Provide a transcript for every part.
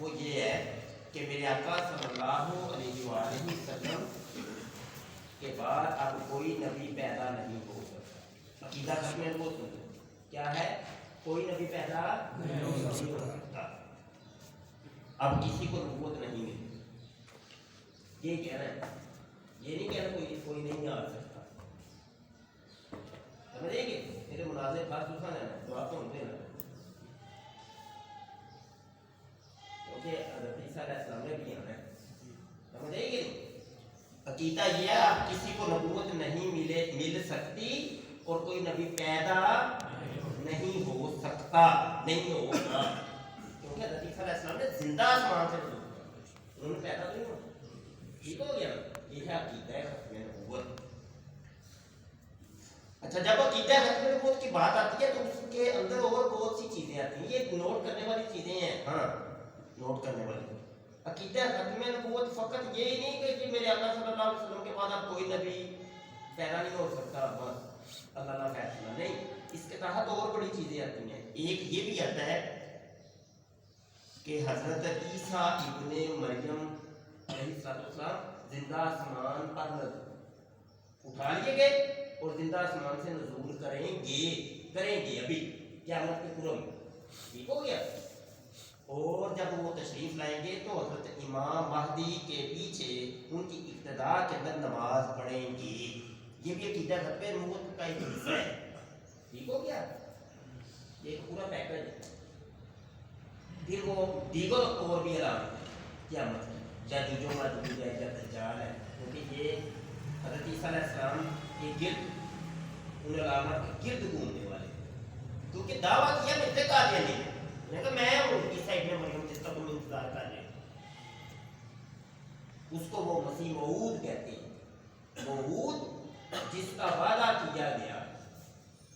وہ یہ ہے کہ میرے آقا صلی اللہ علیہ وآلہ وسلم کے بعد اب کوئی نبی پیدا نہیں ہو سکتا. عقیدہ ختم ہے. وہ سنو کیا ہے, کوئی نبی پیدا نہیں ہو سکتا. اب کسی کو نبوت نہیں ملی, یہ کہنا ہے, یہ نہیں کہنا کوئی نہیں آ سکتا. سمجھیں گے میرے مناظر خاص دوسرا لینا تو آپ کو سنتے نا, کیونکہ حضرت عیسیٰ علیہ السلام نے بھی آنا ہے. سمجھیں گے عقیدہ یہ ہے اب کسی کو نبوت نہیں مل سکتی اور کوئی نبی پیدا نہیں ہو سکتا, نہیں ہوگا, کیونکہ حضرت عیسیٰ علیہ السلام نے زندہ آسمان سے نزول کیا, انہوں نے پیدا تو نہیں ہونا. ٹھیک ہو گیا نا, یہ ہے عقیدہ ختم نبوت. اچھا, جب عقیدہ ختم نبوت کی بات آتی ہے تو اس کے اندر اور بہت سی چیزیں آتی ہیں, یہ نوٹ کرنے والی چیزیں ہیں. ہاں نوٹ کرنے والی. عقیدہ ختم نبوت فقط یہ ہی نہیں کہ میرے آقا صلی اللہ علیہ وسلم کے بعد اب کوئی نبی پیدا نہیں ہو سکتا, بس اللہ کا فیصلہ نہیں. اس کے تحت اور بڑی چیزیں آتی ہیں. ایک یہ بھی آتا ہے کہ حضرت عیسیٰ ابن مریم علیہ السلام زندہ آسمان پر اٹھا لیے گئے اور زندہ آسمان سے نزول کریں گے ابھی قیامت کے قرب میں. ٹھیک ہو گیا. اور جب وہ تشریف لائیں گے تو حضرت امام مہدی کے پیچھے ان کی ابتدا کے اندر نماز پڑھیں گے. یہ بھی عقیدہ ختم نبوت کا ایک حصہ ہے. ٹھیک ہو گیا, یہ ایک پورا پیکج ہے. پھر وہ دیگر اور بھی علامت قیامت ہے, جاجوج و ماجوج ہے, یا دجال ہے, کیونکہ یہ حضرت عیسیٰ علیہ السلام کے گرد ان علامات کے گرد گھومنے والے, کیونکہ دعویٰ کیا مجھے قادیانی ہے, میں کہا میں ہوں عیسیٰ ابن مریم جس کا تم انتظار کر رہے ہو. اس کو وہ مسیح موعود کہتے ہیں, موعود جس کا وعدہ کیا گیا,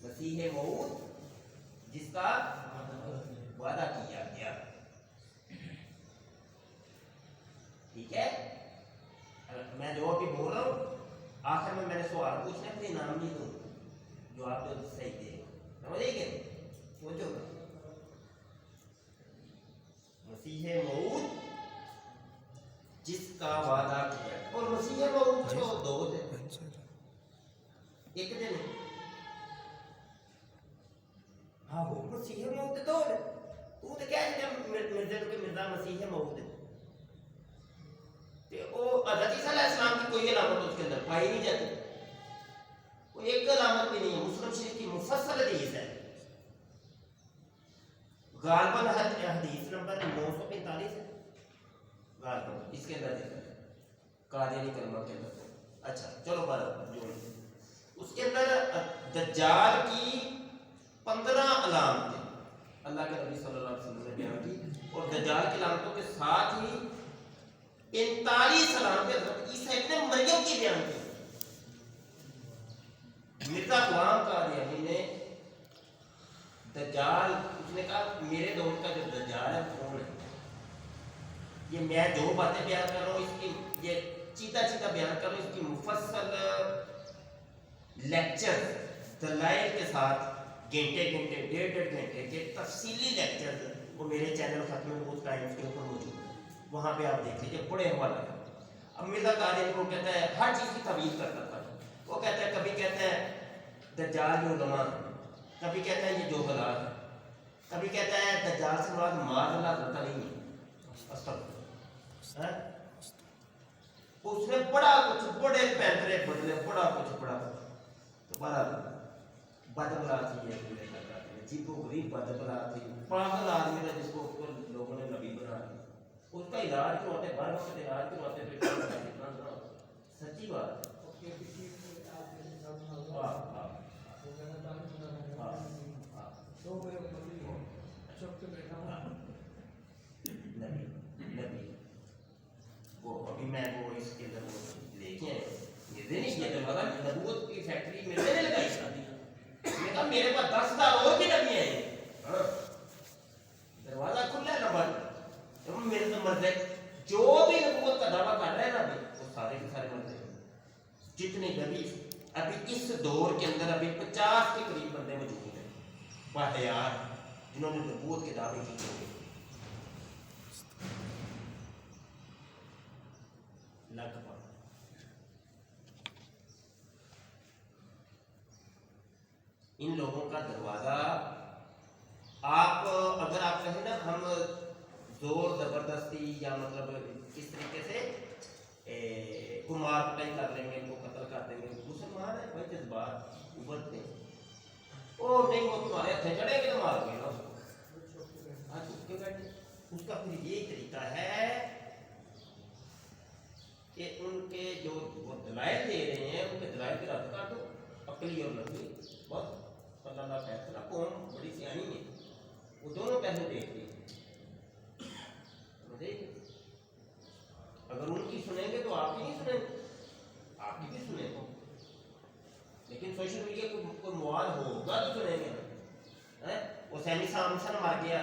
مسیح موعود جس کا وعدہ کیا گیا. ٹھیک ہے, میں جو ابھی بول رہا ہوں آخر میں نے سوال پوچھنا ہے, انعام نہیں دوں جو آپ جو صحیح دے. سمجھے گے, سوچو مسیح موعود جس کا وعدہ کیا, اور مسیح موعود تو دو تھے, ایک دن. ہاں وہ مسیح موعود تو تو کیا ہے مرزا مسیح موعود ہے. حضرت عیسیٰ علیہ السلام کی کوئی علامت اس کے اندر پائی نہیں جاتی, کوئی ایک علامت بھی نہیں ہے. مسلم شریف کی مفصل حدیث ہے, غالباً حدیث نمبر 945 ہے غالباً, اس کے اندر دیکھا ہے قادیانی کلمہ کے اندر. اچھا چلو بات جو اس کے اندر دجال کی 15 علامتیں اللہ کے نبی صلی اللہ علیہ وسلم نے بیان کی, اور دجال کی علامتوں کے ساتھ ہی 45 علامتیں حضرت عیسیٰ ابن مریم کی بیان کی. مرزا غلام قادیانی نے دجال, اس نے کہا میرے دور کا جو دجال ہے کون ہے, یہ میں جو باتیں بیان کر رہا ہوں اس کی یہ چیتا چیتا بیان کر رہا ہوں, اس کی مفصل لیکچر دلائل کے ساتھ گھنٹے گھنٹے ڈیڑھ گھنٹے کے تفصیلی لیکچر وہ میرے چینل ختم نبوت ٹائمز کے اوپر موجود ہے, وہاں پہ آپ دیکھ لیجیے, بڑے حوالہ ہے. اب مرزا قادیانی کو کہتا ہے ہر چیز کی تعویل کرتا تھا. وہ کہتا ہے کبھی کہتا ہے دجال جو علماء ہے, کبھی کہتا ہے یہ جو غلط ہے, کبھی کہتا ہے دجال سے مراد معاذ اللہ ہوتا نہیں ہے, استغفر. اس نے بڑا کچھ بڑے پینترے بدلے, بڑا کچھ بڑا تو بڑا بدبلا تھی, جی کو غریب بدبلا تھی, پاگل آدمی ہے جس کو لوگوں نے نبی بنا دیا. اس کا علاج کیوں ہوتے, ہر وقت علاج کیوں ہوتے, سچی بات ہے. وہ ابھی میں وہ اس کے اندر لے کے یہ نہیں کیا دروازہ نبوت کی فیکٹری میرے نے لگائی شادی, میں کہا میرے پاس 10,000 اور بھی نبی ہیں, دروازہ کھلا ہے نمبر میرے سے مرد ہے. جو بھی نبوت کا دعویٰ کر رہے ہیں نا ابھی وہ سارے کے سارے مرد ہیں. جتنے نبی ابھی اس دور کے اندر ابھی 50 کے قریب بندے موجود ہیں باحیات جنہوں نے نبوت کے دعوے کی. का दरवाज़ा, आप अगर आप कहें ना हम जोर ज़बरदस्ती या मतलब इस तरीके से कुमार कुटाई कर लेंगे, इनको कत्ल कर देंगे, मुसलमान है भाई, जज्बात उभरते हैं, ओ नहीं वो तुम्हारे हथे चढ़ेंगे तो मारोगे ना उसको, हाँ चुप के बैठे। उसका फिर ये तरीका है कि उनके जो वो दलाइल दे रहे हैं उनके दलाइल की रद्द कर दो, अकली और नकली, बस अल्लाह का फैसला। कौम बड़ी सियानी है, वो दोनों पहलू देखती है। अगर उनकी सुनेंगे तो आपकी नहीं सुनेंगे, आपकी भी सुनेंगे, लेकिन सोशल मीडिया कोई मुआल होगा तो सुनेंगे ना। वो सैनी सामसन मर गया,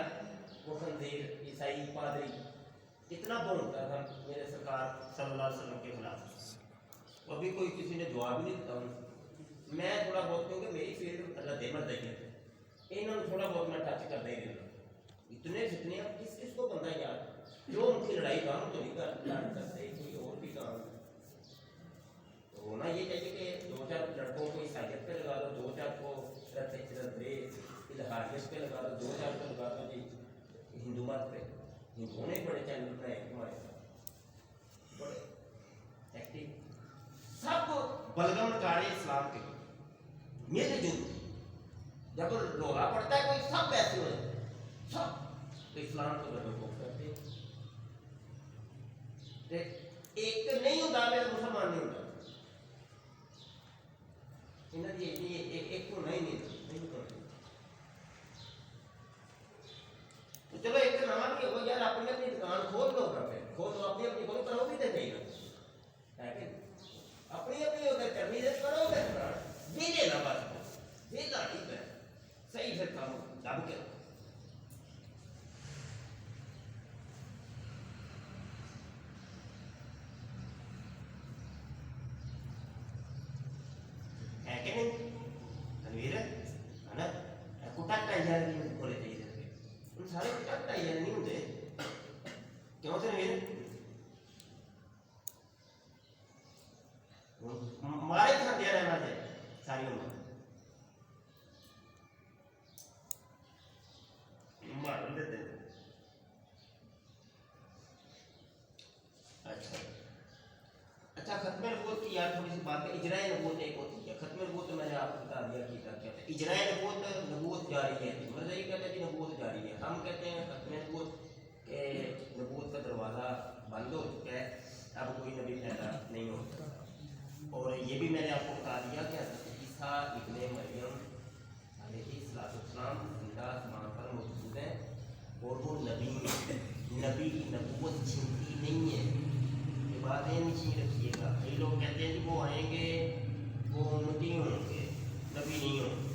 वो खंजीर ईसाई पादरी कितना बोलता था मेरे सरकार सल्लल्लाहु अलैहि वसल्लम के खिलाफ, अभी कोई किसी ने जवाब नहीं दिया उनको। मैं थोड़ा बहुत क्योंकि मेरी फील्ड अल्लाह दे मत देखे, इन्होंने थोड़ा बहुत मैं टच कर दे रहा, इतने जितने अब किस किस को बंदा यार, जो उनकी लड़ाई काम तो नहीं कर सकते, कोई और भी काम तो होना ये चाहिए कि दो चार लड़कों को ईसाइयत पे लगा दो, दो चार को इल्हादियत पे लगा दो, दो चार को लगा दो जी हिंदू मत पे। हिंदुओं ने बड़े चैनल बनाए हमारे साथ, बड़े एक्टिव, सब बलगम नकारे इस्लाम के मिल जुल, जब रोला पड़ता है कोई सब वैसे हो जाते सब, तो इस्लाम को बदल करते एक नहीं होता, मेरा मुसलमान नहीं होता, एक को नहीं होता। तो चलो एक नाम भी होगा यार, अपनी अपनी दुकान खोल दो, खोल दो, अपनी अपनी खोलो, करो भी देते ही ना, अपनी अपनी उधर करनी है, करो उधर दे देना, बस देना ठीक है, सही फिर काम दब के है कि नहीं तनवीर है ना, कुटा कटाई नहीं बोले चाहिए, उन सारे कुटा कटाई नहीं होते, क्यों तनवीर मारे खाते रहना चाहिए सारी उम्र, मार देते। अच्छा खत्म नबूवत की यार थोड़ी सी बात है, इजराए नबूवत एक होती है, खत्म नबूवत तो मैंने आपको बता दिया कि क्या कहते हैं, इजराए नबूवत नबूवत जारी है, मतलब ये कहते हैं कि नबूवत जारी है, हम कहते हैं खत्म नबूवत के नबूवत का दरवाज़ा बंद हो चुका है, अब कोई नबी पैदा नहीं होता। और ये भी मैंने आपको बता दिया कि हज़रत ईसा इब्ने मरियम अलैहिस्सलाम जिंदा आसमान पर मौजूद हैं, और वो नबी की नबूवत छिनती नहीं है, ये बातें नहीं रखिएगा। कई लोग कहते हैं कि वो आएंगे वो उम्मती होंगे, नबी नहीं होंगे,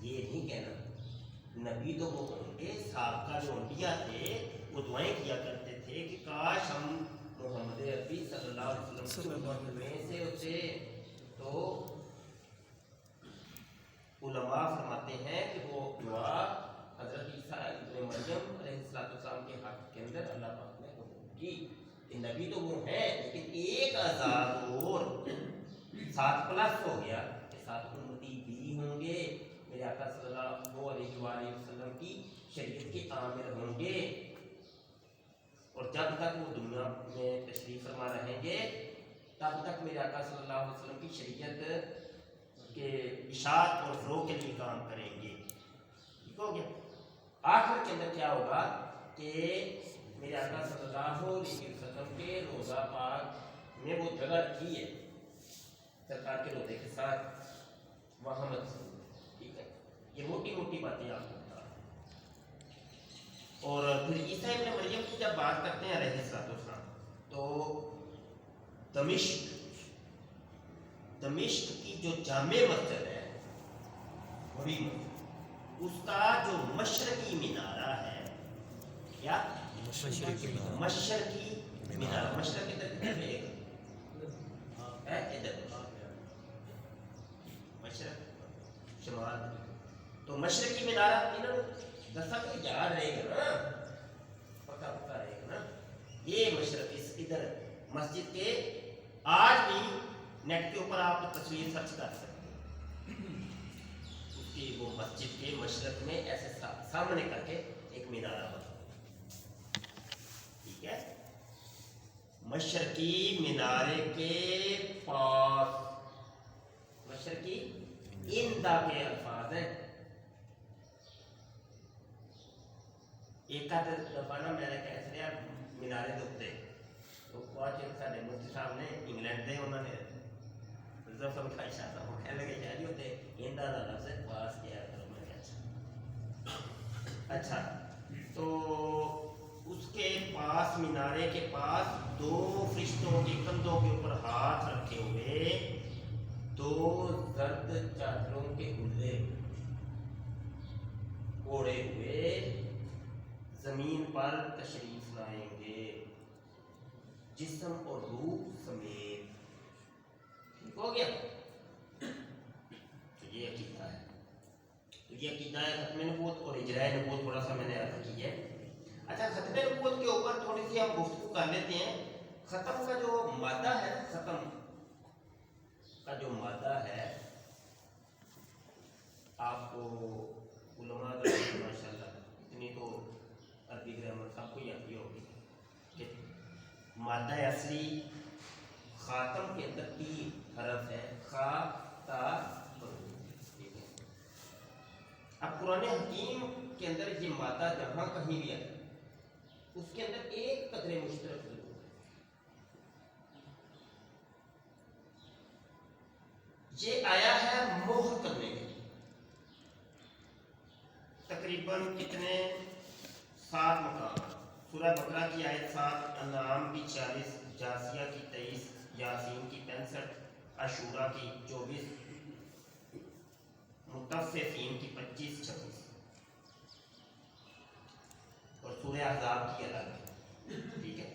ये नहीं कहना, नबी तो वो होंगे, साबका जो अंबिया थे वो दुआएं किया करते थे कि काश हम मोहम्मद अरबी सल्लल्लाहु अलैहि वसल्लम में से होते। तो उलमा फरमाते हैं कि वो दुआ हज़रत ईसा इब्ने मरियम अलैहिस्सलाम के हक के अंदर अल्लाह पाक ने की, नबी तो वो है, लेकिन एक आज़ाद और 7+ हो गया कि 7 उम्मती भी होंगे, मेरे आका सल्लल्लाहु अलैहि वसल्लम की शरीयत के आमिर होंगे, और जब तक वो दुनिया में तशरीफ फरमा रहेंगे तब तक मेरे आका सल्लल्लाहु अलैहि वसल्लम की शरीयत के इशाअत और फ़रोग़ के लिए काम करेंगे। ठीक हो गया। आखिर के अंदर क्या होगा कि मेरे आका सल्लल्लाहु अलैहि वसल्लम के रोज़ा पाक में वो जगह रखी है सरकार के रोज़े के साथ, वहाँ मत, ठीक है, ये मोटी मोटी बातें आपको बता। और फिर ईसा इब्ने मरियम की जब बात करते हैं अलैहिस्सलाम, तो दमिश्क की जो जामे मस्जिद है, बड़ी मस्जिद, उसका जो मशरकी मिनारा है, क्या मशरकी मीनार, मशरक की तरफ है इधर मशरक शमाल, तो मशरकी मीनारा इन्होंने दसा तो याद रहेगा ना, पक्का पक्का रहेगा ना, ये मशरक इस इधर मस्जिद के आज भी नेट के ऊपर आप तस्वीर सर्च कर सकते हैं, وہ مسجد کے مشرق میں ایسے سامنے کر کے ایک مینارہ بنا، ٹھیک ہے، مشرقی مینارے کے پاس، مشرقی اندہ کے الفاظ ہیں. ایک دفعہ نا میں نے کہہ لیا مینارے کے اتنے تو بعد سارے مفتی صاحب نے انگلینڈ دے انہوں نے سمجھائی شاید وہ کہنے لگے شاید ہی ہوتے اندہ کا لفظ ہے پاس کیا کرو. میں نے اچھا تو اس کے پاس مینارے کے پاس دو فرشتوں کے کندھوں کے اوپر ہاتھ رکھے ہوئے دو زرد چادروں کے گلے اوڑے ہوئے زمین پر تشریف لائیں گے، جسم اور روح سمیت. ٹھیک ہو گیا؟ تو یہ عقیدہ ہے، تو یہ عقیدہ ہے ختم نبوت اور اجراء نبوت. تھوڑا سا میں نے عرض کی ہے. اچھا ختم نبوت کے اوپر تھوڑی سی ہم گفتگو کر لیتے ہیں. ختم کا جو مادہ ہے، ختم کا جو مادہ ہے آپ کو علماء ماشاء اللہ اتنی تو عربی گرامر سب کو آتی ہوگی کہ مادہ اصلی خاتم کے اندر 3 حرف ہے، خا تا ٹھیک ہے. اب قرآن حکیم کے اندر یہ مادہ جہاں کہیں بھی ہے اس کے اندر ایک قدر مشترک ضرور ہے. یہ آیا ہے مہر کرنے کے، تقریباً کتنے 7 مقام. سورہ بقرہ کی آیت 7، انعام کی 40، جاثیہ کی 23، یاسین کی 65، عاشورہ کی 24، مطففین کی 25 26 اور سورہ احزاب کی الگ ہے. ٹھیک ہے،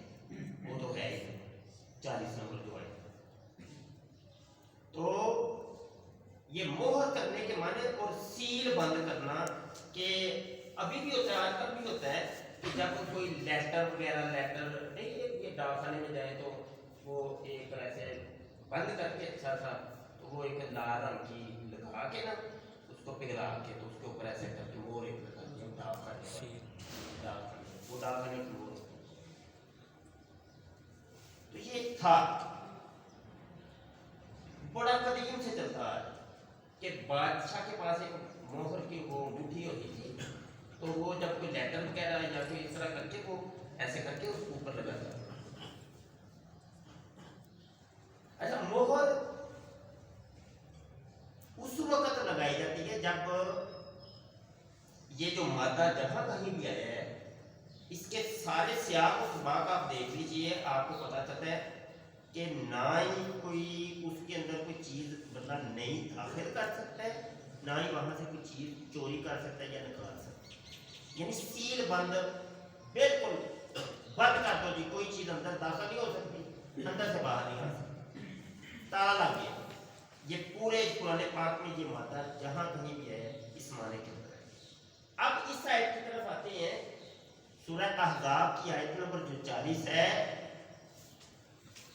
وہ تو ہے ہی 40 نمبر جو ہے. تو یہ مہر کرنے کے معنی اور سیل بند کرنا کہ ابھی بھی ہوتا ہے، آج کل بھی ہوتا ہے کہ جب کوئی لیٹر وغیرہ نہیں یہ ڈاک خانے میں جائے تو وہ ایک ایسے بند کر کے اچھا سا تو وہ ایک لال رنگ کی لگا کے نا اس کو پگھلا کے تو اس کے اوپر ایسے کر کے مور ایک لگا کے ڈاک خانے وہ ڈاک خانے کی مور. تو یہ تھا بڑا قدیم سے چلتا ہے کہ بادشاہ کے پاس ایک مہر کی وہ انگوٹھی ہوتی تھی تو وہ جب کوئی لیٹر وغیرہ یا کوئی اس طرح کر کے وہ ایسے کر کے اس کو اوپر لگاتا ہے. اچھا مہر اس وقت لگائی جاتی ہے جب یہ جو مادہ جہاں کہیں بھی آیا ہے اس کے سارے سیاق و سباق آپ دیکھ لیجئے، آپ کو پتہ چلتا ہے کہ نہ ہی کوئی اس کے اندر کوئی چیز مطلب نئی داخل کر سکتا ہے، نہ ہی وہاں سے کوئی چیز چوری کر سکتا ہے یا نکال سکتا ہے. یعنی سیل بند، بالکل بند کر دو جی، کوئی چیز اندر داخل نہیں ہو سکتی، اندر سے باہر نہیں آ سکتی، تالا لگ گیا. یہ پورے قرآن پاک میں یہ مادہ جہاں کہیں بھی ہے اس معنی کے اندر ہے. اب اس آیت کی طرف آتے ہیں، سورہ احزاب کی آیت نمبر جو 40 ہے.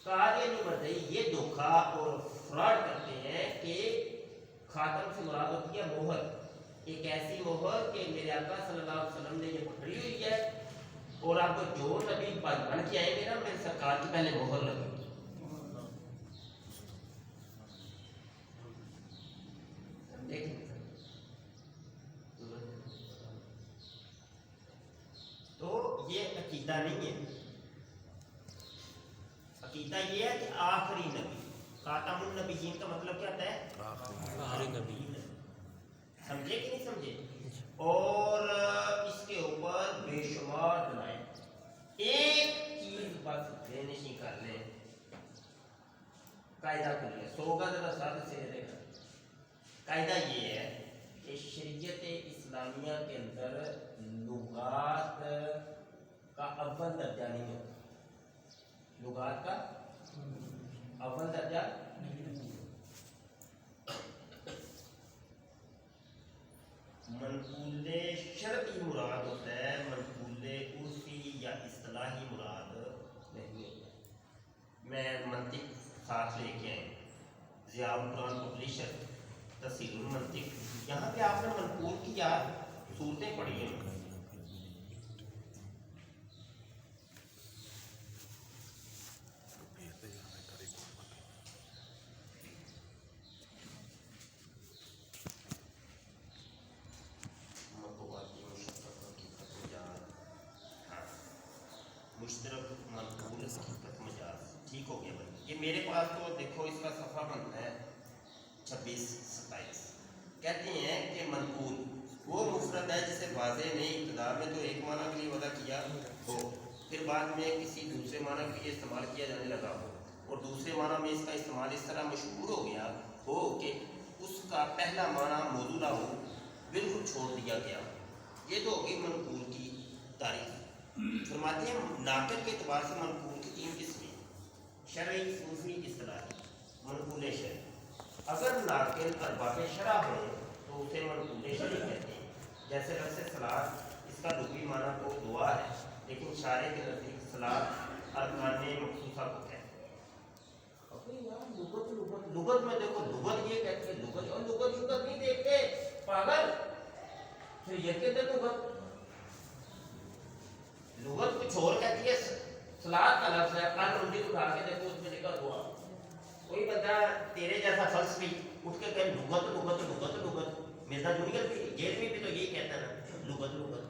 قاریہ مدعی یہ دھوکہ اور فراڈ کرتے ہیں کہ خاتم سے مراد ہوتی ہے مہر، ایک ایسی مہر کہ میرے آقا صلی اللہ علیہ وسلم نے یہ پکڑی ہوئی ہے اور آپ کو جو نبی بن کے آئیں گے نا میرے سرکار کی پہلے مہر لگے. تو یہ عقیدہ نہیں ہے. عقیدہ یہ ہے کہ آخری نبی، خاتم النبیین کا مطلب کیا ہوتا ہے؟ آخری نبی. سمجھے کہ نہیں سمجھے؟ اور اس کے اوپر بے شمار دلائل. ایک چیز بس ذہنشین کر لیں، قاعدہ کلیہ 100 کا ذرا ساتھ سے دے گا. قاعدہ یہ ہے کہ شریعت اسلامیہ کے اندر لغات کا اول درجہ نہیں ہوتا. لغات کا اول درجہ منقول شرعی مراد ہوتا ہے، منقول عرفی یا اصطلاحی مراد نہیں ہوتا. میں منطق ساتھ لے کے آئے، ضیاء القرآن پبلشر تفسیر المنطق، یہاں پہ آپ نے क्या सूरतें पड़ी हैं। मुश्तरक मनकूल हकीकत मजाज, ठीक हो गया भाई। ये मेरे पास तो देखो इसका सफ़ा बनता है 26-27। कहते हैं कि मनकूल वो मुफरद है जिसे वाज़े ने इब्तिदा में तो एक माना के लिए वज़ा किया हो, फिर बाद में किसी दूसरे माना के लिए इस्तेमाल किया जाने लगा हो, और दूसरे माना में इसका इस्तेमाल इस तरह मशहूर हो गया हो कि उसका पहला माना मौजूदा हो, बिल्कुल छोड़ दिया गया। ये तो होगी मनकूल की तारीफ। फरमाते हैं नाक़िल के एतबार से मनकूल की 3 किस्में, शरई, सूफी, इस्तिलाही। मनकूल शरई, अगर नाक़िल अरबाब शरअ हो तो उसे मनकूल शरई कहते हैं। जैसे लफ्ज़ सलात, इसका लुग़वी माना तो दुआ है, लेकिन शारे के नज़दीक सलात अरकान मखसूसा को कहते हैं। अबे यार लुगत में देखो, लुगत ये कहते हैं, लुगत और लुगत नहीं देखते पागल। फिर ये कहते हैं लुगत कुछ और कहती है। सलात का लफ्ज़ है, कान उंगली उठा के देखो उसमें लिखा हुआ। कोई बंदा तेरे जैसा फलसफी उठ के कहे लुगत लुगत लुगत लुगत। मिर्जा जूनियर भी जेल में भी तो यही कहता ना, लुगत लुगत।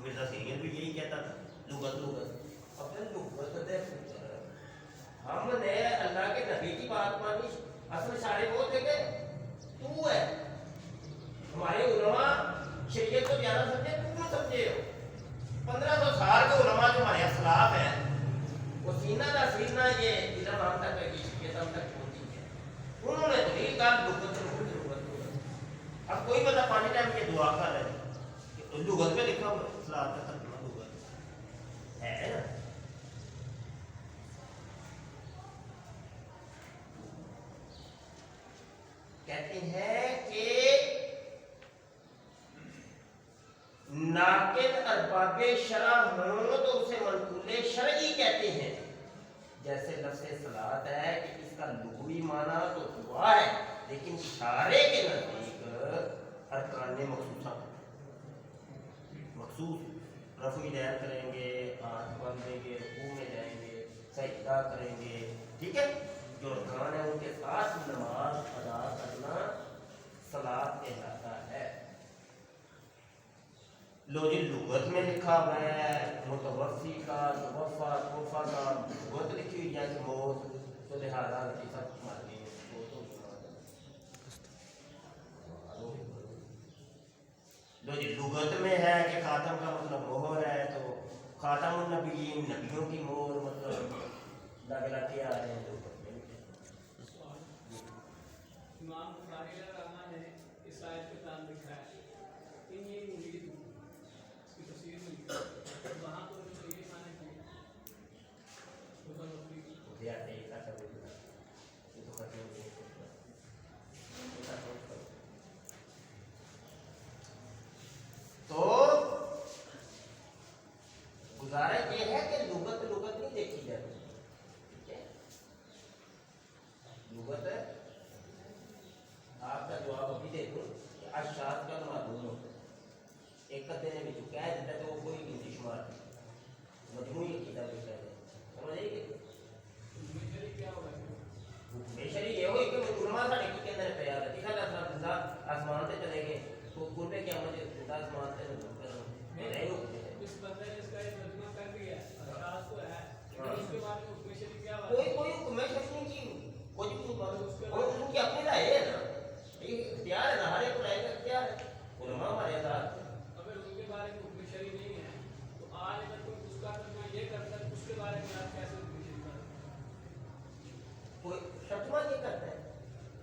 मिर्जा सीनियर भी यही कहता था, लुगत लुगत। अपने लुगत हमने अल्लाह के नबी की बात मानी, असल सारे वो थे कि तू है। हमारे उलमा शरीयत को ज्यादा समझे, तू क्यों समझे हो? 1500 साल के उलमा जो हमारे खिलाफ है, वो सीना का सीना ये इधर हम तक ये सब तक पहुंची है। उन्होंने तो नहीं कहा लुगत लुगत लुगत। अब कोई बंदा पानी टाइम की दुआ कर रहा है तो लुगत में लिखा हुआ सलात का तर्जुमा लुगत है ना। कहते हैं कि नाक़िल अरबाबे शरअ हो तो उसे मनकूले शरई कहते हैं। जैसे लफ्ज़ सलात है कि इसका लुग़वी माना तो दुआ है, लेकिन इशारे के नज़दीक अरकान मखसूसा, मखसूस रफ़ू दैन करेंगे, हाथ बांधेंगे, रुकू में जाएंगे, सजदा करेंगे, ठीक है, जो अरकान है उनके साथ नमाज अदा करना सलात कहलाता है। लो जी लुगत में लिखा हुआ है मुतवफ़ी का, मुतवफ़ा, तोहफ़ा का लुगत लिखी हुई है कि मौत, तो लिहाजा सब मारने लो जी लुगत में है कि खातम का मतलब मोहर है, तो खातमुन नबीयीन, नबियों की मोहर मतलब दाखिला किया है लुगत में। इमाम बुखारी रहमान ने इस आयत के नाम लिखा है इन ये मुरीद इसकी तफसीर में लिखा है वहाँ पर जो ये माने कि मुतवफ़ी या ऐसा कर देना, ये तो खत्म हो गया। तो गुजारिश ये है कि लुगत लुगत नहीं देखी जाती, ठीक है। लुगत आपका जवाब अभी दे दूं कि अशात का मालूम हो एक कदे ने भी कह देता तो वो कोई गिनती शुमार मजमूई किताब लिखा है, समझ आएगी। क्या होगा बेशरी ये हो कि उलमा साडे के अंदर तैयार है, दिखा जा बंदा आसमान से चले गए तो कुर्बे क्या मुझे खुदा आसमान से नहीं हो इस बंदे ने इसका एक तर्जुमा कर दिया अशात को है, लेकिन उसके बाद में हुक्म क्या हुआ? कोई हुक्म शरीय की कोई भी बात और उनकी अपनी राय है ना, ये इख्तियार है ना, हर एक राय का इख्तियार है। उलमा हमारे साथ अगर उनके बारे में हुक्म शरीय नहीं है तो आज अगर कोई उसका तर्जुमा ये करता है उसके बारे में आप कैसे हुक्म शरीय करें? कोई तर्जुमा ये करता है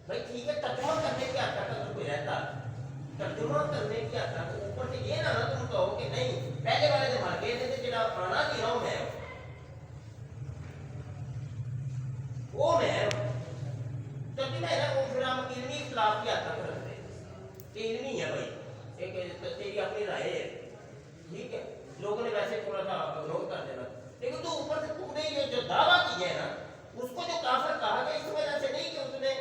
भाई, ठीक है, तर्जुमा करने की आता अगर कोई रहता, तर्जुमा करने की आता तो ऊपर से ये ना तुम कहो कि नहीं पहले वाले जमाने में से जिला आना की रहा हूं मैं वो मैं तभी मैं ना वो फिर हम इल्मी इख्तिलाफ की आता करते कि इल्मी है भाई, एक तेरी अपनी राय है, ठीक है, लोगों ने वैसे थोड़ा सा विरोध कर देना, लेकिन तो ऊपर से तूने ये जो दावा किया है ना उसको जो काफिर कहा गया इस वजह से नहीं कि उसने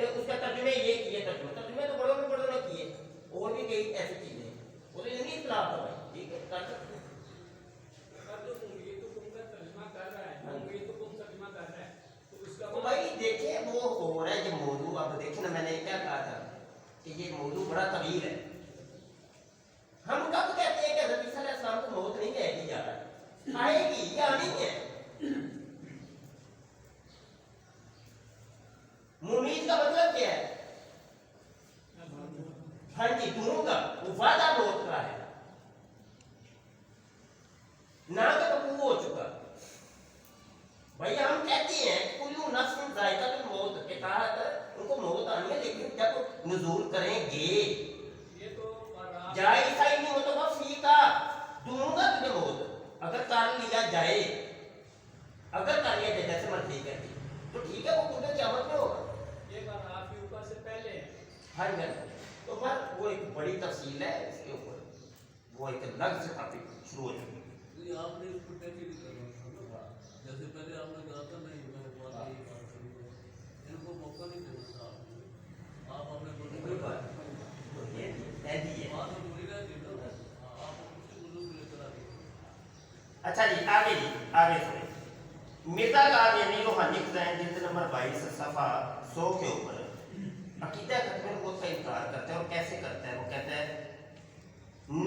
उसका तर्जुमे ये किए, तर्जुमे तो बड़ों में बड़ों ने किए, और भी कई ऐसी चीजें खिलाफ है भाई, ठीक है कर सकते हैं। अब जो उंगली तो तुम का तर्जमा कर रहा है, उंगली तो तुम तर्जमा कर रहा है, तो उसका तो भाई देखिए वो हो रहा है जो मौजू, अब देखिए ना मैंने क्या कहा था कि ये मौजू बड़ा तवील है। हम कब कहते हैं कि हज़रत ईसा अलैहिस्सलाम को मौत नहीं आएगी यार, आएगी, ये आनी है। मुमीद का मतलब क्या है? हाँ जी दूंगा, वो वादा मौत का है ना कि कबूल हो चुका। भाई हम कहते हैं कुल्लू नफ्सिन जायकातुल मौत के तहत उनको मौत आनी है, लेकिन जब नुज़ूल करेंगे ये तो जाए ईसा ही नहीं हो तो वह फी का दूंगा तुझे मौत, अगर कर लिया जाए, अगर कर लिया जाए जैसे मर्जी करती तो ठीक है, वो खुद क़यामत में होगा। ये बात आपके ऊपर से पहले है। हाँ जी तो बस वो एक बड़ी तफसील है, इसके ऊपर वो एक अलग से टॉपिक शुरू हो जाएगा। ये आपने इसको कैसे भी करना, जैसे पहले आपने कहा था नहीं मैं बात नहीं बात करूँगा, इनको मौका नहीं देना था आपने, आप अपने कोई बात तो ये है दी है। बात तो बोली रहे थे ना, आप उसी बुजुर्ग लेकर आ गए। अच्छा जी आगे सुने। मिर्जा कादियानी रूहानी खजाइन जिल्द नंबर 22 सफ़ा 100 के ऊपर अकीदा खत्म नबूवत का इनकार करते हैं। और कैसे करता है? वो कहता है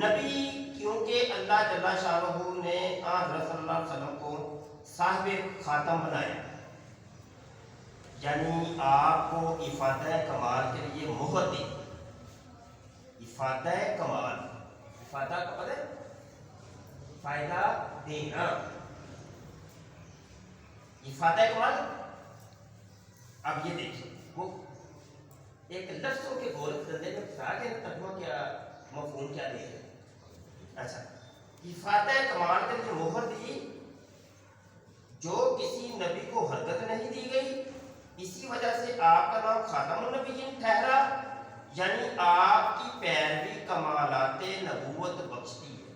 नबी क्योंकि अल्लाह जल्ला शानहू ने हज़रत सल्लल्लाहु अलैहि वसल्लम को साहिब खातम बनाया, यानी आपको इफादा कमाल के लिए मोहर दी। इफादा कमाल, इफादा का पता है फायदा देना, इफादा कमाल। अब ये देखिए वो एक लफ्ज़ों के गोल धंधे में फंसा के तर्जुमा क्या मफ़हूम क्या दे रहे हैं। अच्छा इफादा कमाल के लिए मोहर दी जो किसी नबी को हरकत नहीं दी गई, इसी वजह से आपका नाम खातमुन नबीय्यीन ठहरा, यानी आपकी पैरवी कमालाते नबूवत बख्शती है।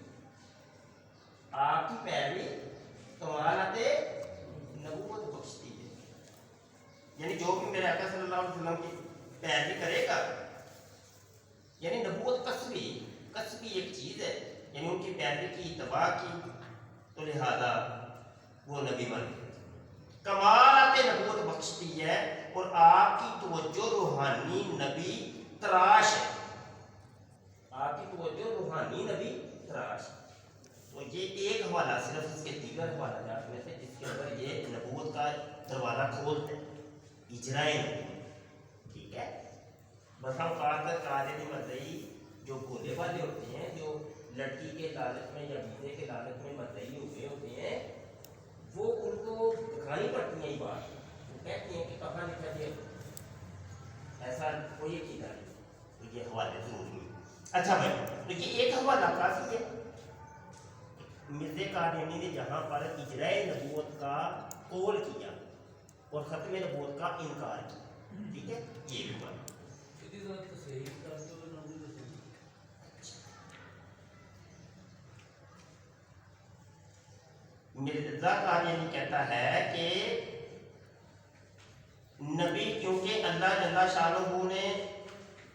आपकी पैरवी कमालाते नबूवत बख्शती है, यानी जो भी मेरे आका सल्लल्लाहु अलैहि वसल्लम की पैरवी करेगा, यानी नबूवत कसबी एक चीज़ है, यानी उनकी पैरवी की इत्तबा की तो लिहाजा वो नबी बन गए। कमाल नबूवत बख्शती है और आपकी तवज्जो रूहानी नबी तराश है, आपकी तवज्जो रूहानी नबी तराश। तो ये एक हवाला सिर्फ इसके दीगर हवाला जात में से जिसके अंदर ये नबूवत का दरवाज़ा खोलते हैं, इजराए नबूवत। ठीक है, बस हम कादियानी मदई जो भोले वाले होते हैं, जो लड़की के लालच में या बीते के लालच में मदई हुए होते हैं, वो उनको दिखानी पड़ती है ये बात। वो कहती हैं कि कहाँ लिखा दिया, ऐसा कोई अकीदा नहीं, तो ये हवाले जरूर हुई। अच्छा भाई तो ये एक हवाला काफी है। मिर्ज़ा कादियानी ने यहाँ पर इजराए नबूवत का कौल किया और ख़त्म नबूवत का इनकार किया। ठीक है, ये भी बात इसी तरह तो सही करते हुए नबी तो सही। मिर्ज़ा कादियानी कहता है कि नबी क्योंकि अल्लाह जल्ला शानहू ने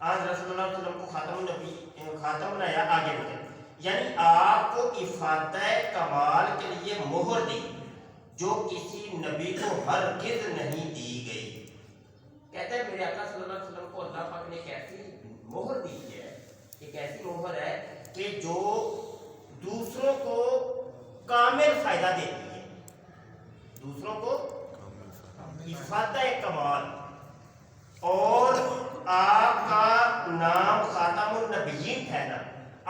आज रसूलुल्लाह सल्लल्लाहु अलैहि वसल्लम को खातम बनाया, आगे बढ़े, यानी आपको इफादा कमाल के लिए मोहर दी जो किसी नबी को हरगिज़ नहीं दी गई। कहते हैं मेरे आका सल्लल्लाहु अलैहि वसल्लम को अल्लाह पाक ने एक ऐसी मोहर दी है, एक ऐसी मोहर है कि जो दूसरों को कामिल फायदा देती है, दूसरों को इफादा कमाल। और आपका नाम खातमुन नबिय्यीन ठहरा।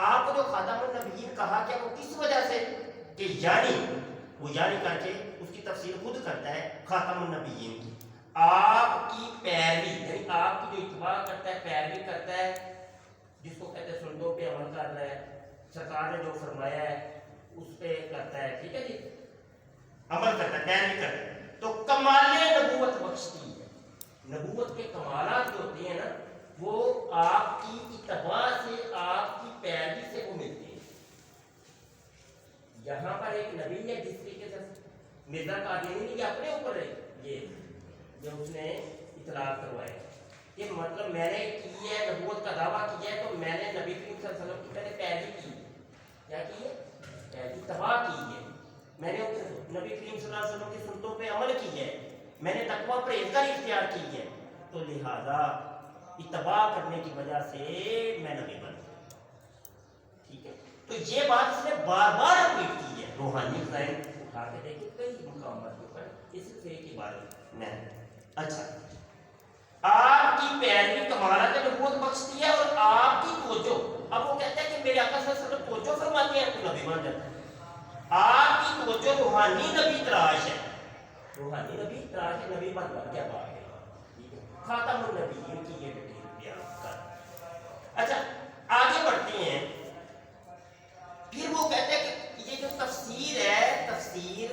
आपको जो खातमुन नबिय्यीन कहा गया वो किस वजह से कि यानी वो यानी करके उसकी तफसीर खुद करता है खातमुन नबिय्यीन की। आपकी पैरवी यानी आपकी जो इत्तबा करता है, पैरवी करता है, जिसको कहते हैं सुन्नतों पे अमल कर रहा है, सरकार ने जो फरमाया है उस पे करता है। ठीक है जी, अमल करता है, पैरवी करता है, तो कमाले नबूवत बख्शती है। नबूवत के कमालात जो होते हैं ना वो आपकी इत्तबा से, आपकी पैरवी से वो मिलते हैं। यहाँ पर एक नबी है जिस तरीके से मिर्ज़ा कादियानी ने अपने ऊपर ये जो उसने इतलाक करवाया कि मतलब मैंने की है, नबूवत का दावा किया है, तो मैंने नबी करीम सल्लल्लाहु अलैहि वसल्लम की मैंने पैरवी की, کیا کی ہے؟ اتباع کی ہے، میں نے نبی کریم صلی اللہ علیہ وسلم کی سنتوں پہ عمل کی ہے، میں نے تقویٰ پرہیزگاری اختیار کی ہے، تو لہذا اتباع کرنے کی وجہ سے میں نبی بن گیا. ٹھیک ہے، تو یہ بات اس نے بار بار ریپیٹ کی ہے. روحانی فضائل اٹھا کے دیکھیں کئی مقامات پر اس سے ایک ہی بات میں. اچھا، آپ کی پیروی کمالات نبوت بخشتی ہے اور آپ کی توجہ، اب وہ کہتا ہے کہ میرے آقا صلی اللہ علیہ وسلم توجہ فرماتے ہیں تو نبی بن جاتا ہے. آپ کی توجہ روحانی نبی تراش ہے، روحانی نبی تراش ہے، نبی بن گیا باہر. خاتم النبیین کی یہ ڈیٹیل بیان کر. اچھا آگے بڑھتے ہیں. پھر وہ کہتے ہیں کہ یہ جو تفسیر ہے، تفسیر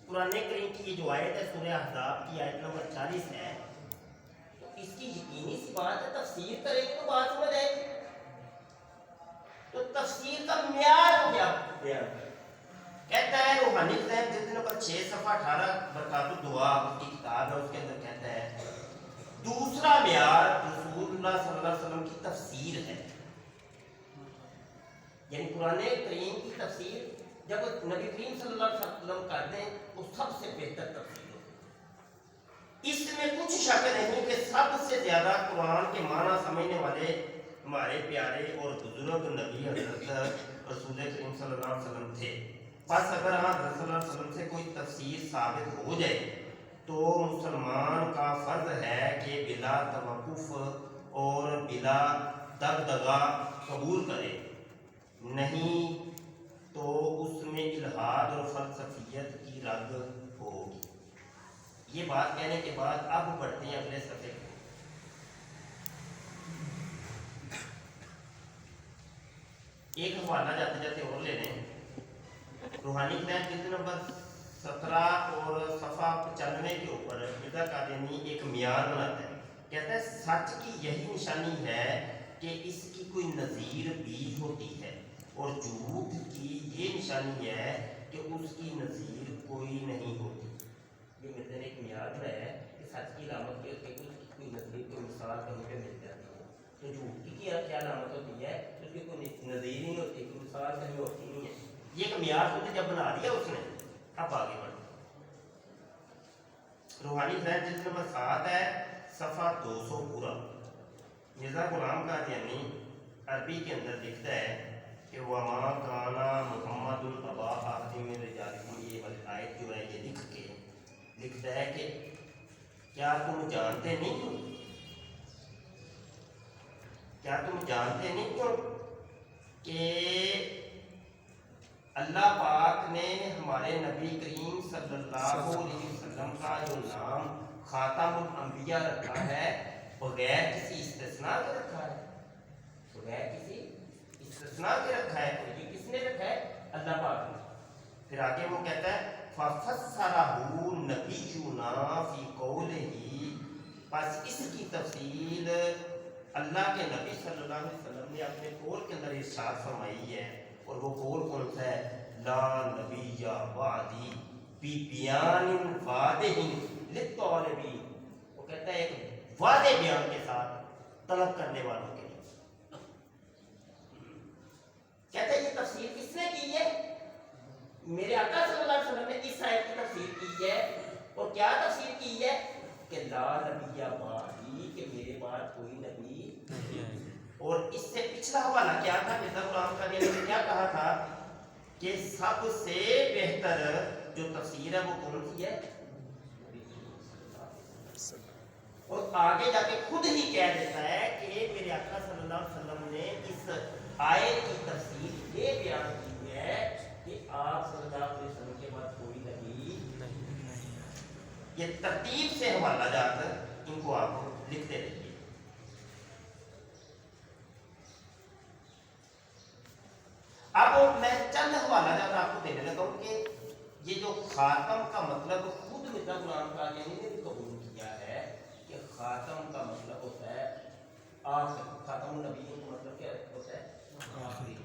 قرآن کریم کی یہ جو آیت ہے سورہ احزاب کی آیت نمبر 40 ہے، تو اس کی یقینی سی بات ہے تفسیر کرے گی تو بات سمجھ آئے گی. تو تفسیر کا معیار کو کیا بیان کرے؟ کہتا ہے روحانی فضائل جلد نمبر 6 صفحہ 18 برکات الدعا کی کتاب ہے، اس کے اندر کہتا ہے دوسرا معیار رسول اللہ صلی اللہ علیہ وسلم کی تفسیر ہے. یعنی قرآن کریم کی تفسیر جب نبی کریم صلی اللہ علیہ وسلم کرتے ہیں وہ سب سے بہتر تفسیر ہوتی ہے. اس میں کچھ شک نہیں کہ سب سے زیادہ قرآن کے معنی سمجھنے والے ہمارے پیارے اور بزرگ نبی حضرت رسول کریم صلی اللہ علیہ وسلم تھے. بس اگر حضرت صلی اللہ علیہ وسلم سے کوئی تفسیر ثابت ہو جائے تو مسلمان کا فرض ہے کہ بلا توقف اور بلا دغدغہ قبول کرے، نہیں تو اس میں الحاد اور فلسفیت کی رد ہوگی. یہ بات کہنے کے بعد اب بڑھتے ہیں اگلے صفحے کو. ایک حوالہ جاتے جاتے اور لے لیں. روحانی فضائل جلد نمبر 17 اور صفحہ 95 کے اوپر مرزا قادیانی ایک معیار بناتا ہے. کہتا ہے سچ کی یہی نشانی ہے کہ اس کی کوئی نظیر بھی ہوتی ہے، اور جھوٹ کی یہ نشانی ہے کہ اس کی نظیر کوئی نہیں ہوتی. یہ مرزا نے ایک معیار بنایا ہے کہ سچ کی علامت یہ ہوتی ہے کہ اس کی کوئی نظیر کوئی مثال کہیں پہ مل جاتی ہے. تو جھوٹ کی کیا علامت ہوتی ہے؟ اس کی کوئی نظیر نہیں ہوتی، کوئی مثال کہیں ہوتی نہیں ہے. یہ ایک معیار خود جب بنا دیا اس نے. اب آگے بڑھ روحانی فضائل جلد نمبر 7 ہے صفحہ 200 پورا. مرزا غلام قادیانی عربی کے اندر لکھتا ہے کہ وما کانا محمد الابا خاتم رجالکم، یہ والی آیت جو ہے یہ لکھ کے لکھتا ہے کہ کیا تم جانتے نہیں ہو، کیا تم جانتے نہیں ہو کہ اللہ پاک نے ہمارے نبی کریم صلی اللہ علیہ وسلم کا جو نام خاتم الانبیاء رکھا ہے بغیر کسی استثناء کے رکھا ہے، بغیر کسی استثناء کے رکھا ہے. تو یہ کس نے رکھا ہے؟ اللہ پاک نے. پھر آگے وہ کہتا ہے فَفَسَّرَهُ نَبِيُّنَا فِي قَوْلِهِ، پس اس کی تفصیل اللہ کے نبی صلی اللہ علیہ وسلم نے اپنے قول کے اندر ارشاد فرمائی ہے. اور وہ قول کون سا ہے؟ لا نبی بعدی بِبِيَانٍ وَاضِحٍ لِلطَّالِبِينَ. وہ کہتا ہے ایک واضح بیان کے ساتھ طلب کرنے والوں کے لیے. کہتا ہے یہ تفسیر کس نے کی ہے؟ میرے آقا صلی اللہ علیہ وسلم نے اس آیت کی تفسیر کی ہے. اور کیا تفسیر کی ہے؟ کہ لا نبی بعدی، کہ میرے بعد کوئی نبی نہیں. اور اس سے پچھلا حوالہ کیا تھا؟ مرزا غلام قادیانی نے کیا کہا تھا کہ سب سے بہتر جو تفسیر ہے وہ کون سی ہے؟ اور آگے جا کے خود ہی کہہ دیتا ہے کہ میرے آقا صلی اللہ علیہ وسلم نے اس آیت کی تفسیر یہ بیان کی ہے کہ آپ صلی اللہ علیہ وسلم کے بعد کوئی نبی نہیں. یہ ترتیب سے حوالہ جات ان کو آپ لکھتے رہیے. اب میں چند حوالہ جات آپ کو دینے لگا ہوں کہ یہ جو خاتم کا مطلب خود مرزا غلام قادیانی نے بھی قبول کیا ہے کہ خاتم کا مطلب ہوتا ہے آخر. خاتم النبیین کا مطلب کیا ہوتا ہے؟ آخری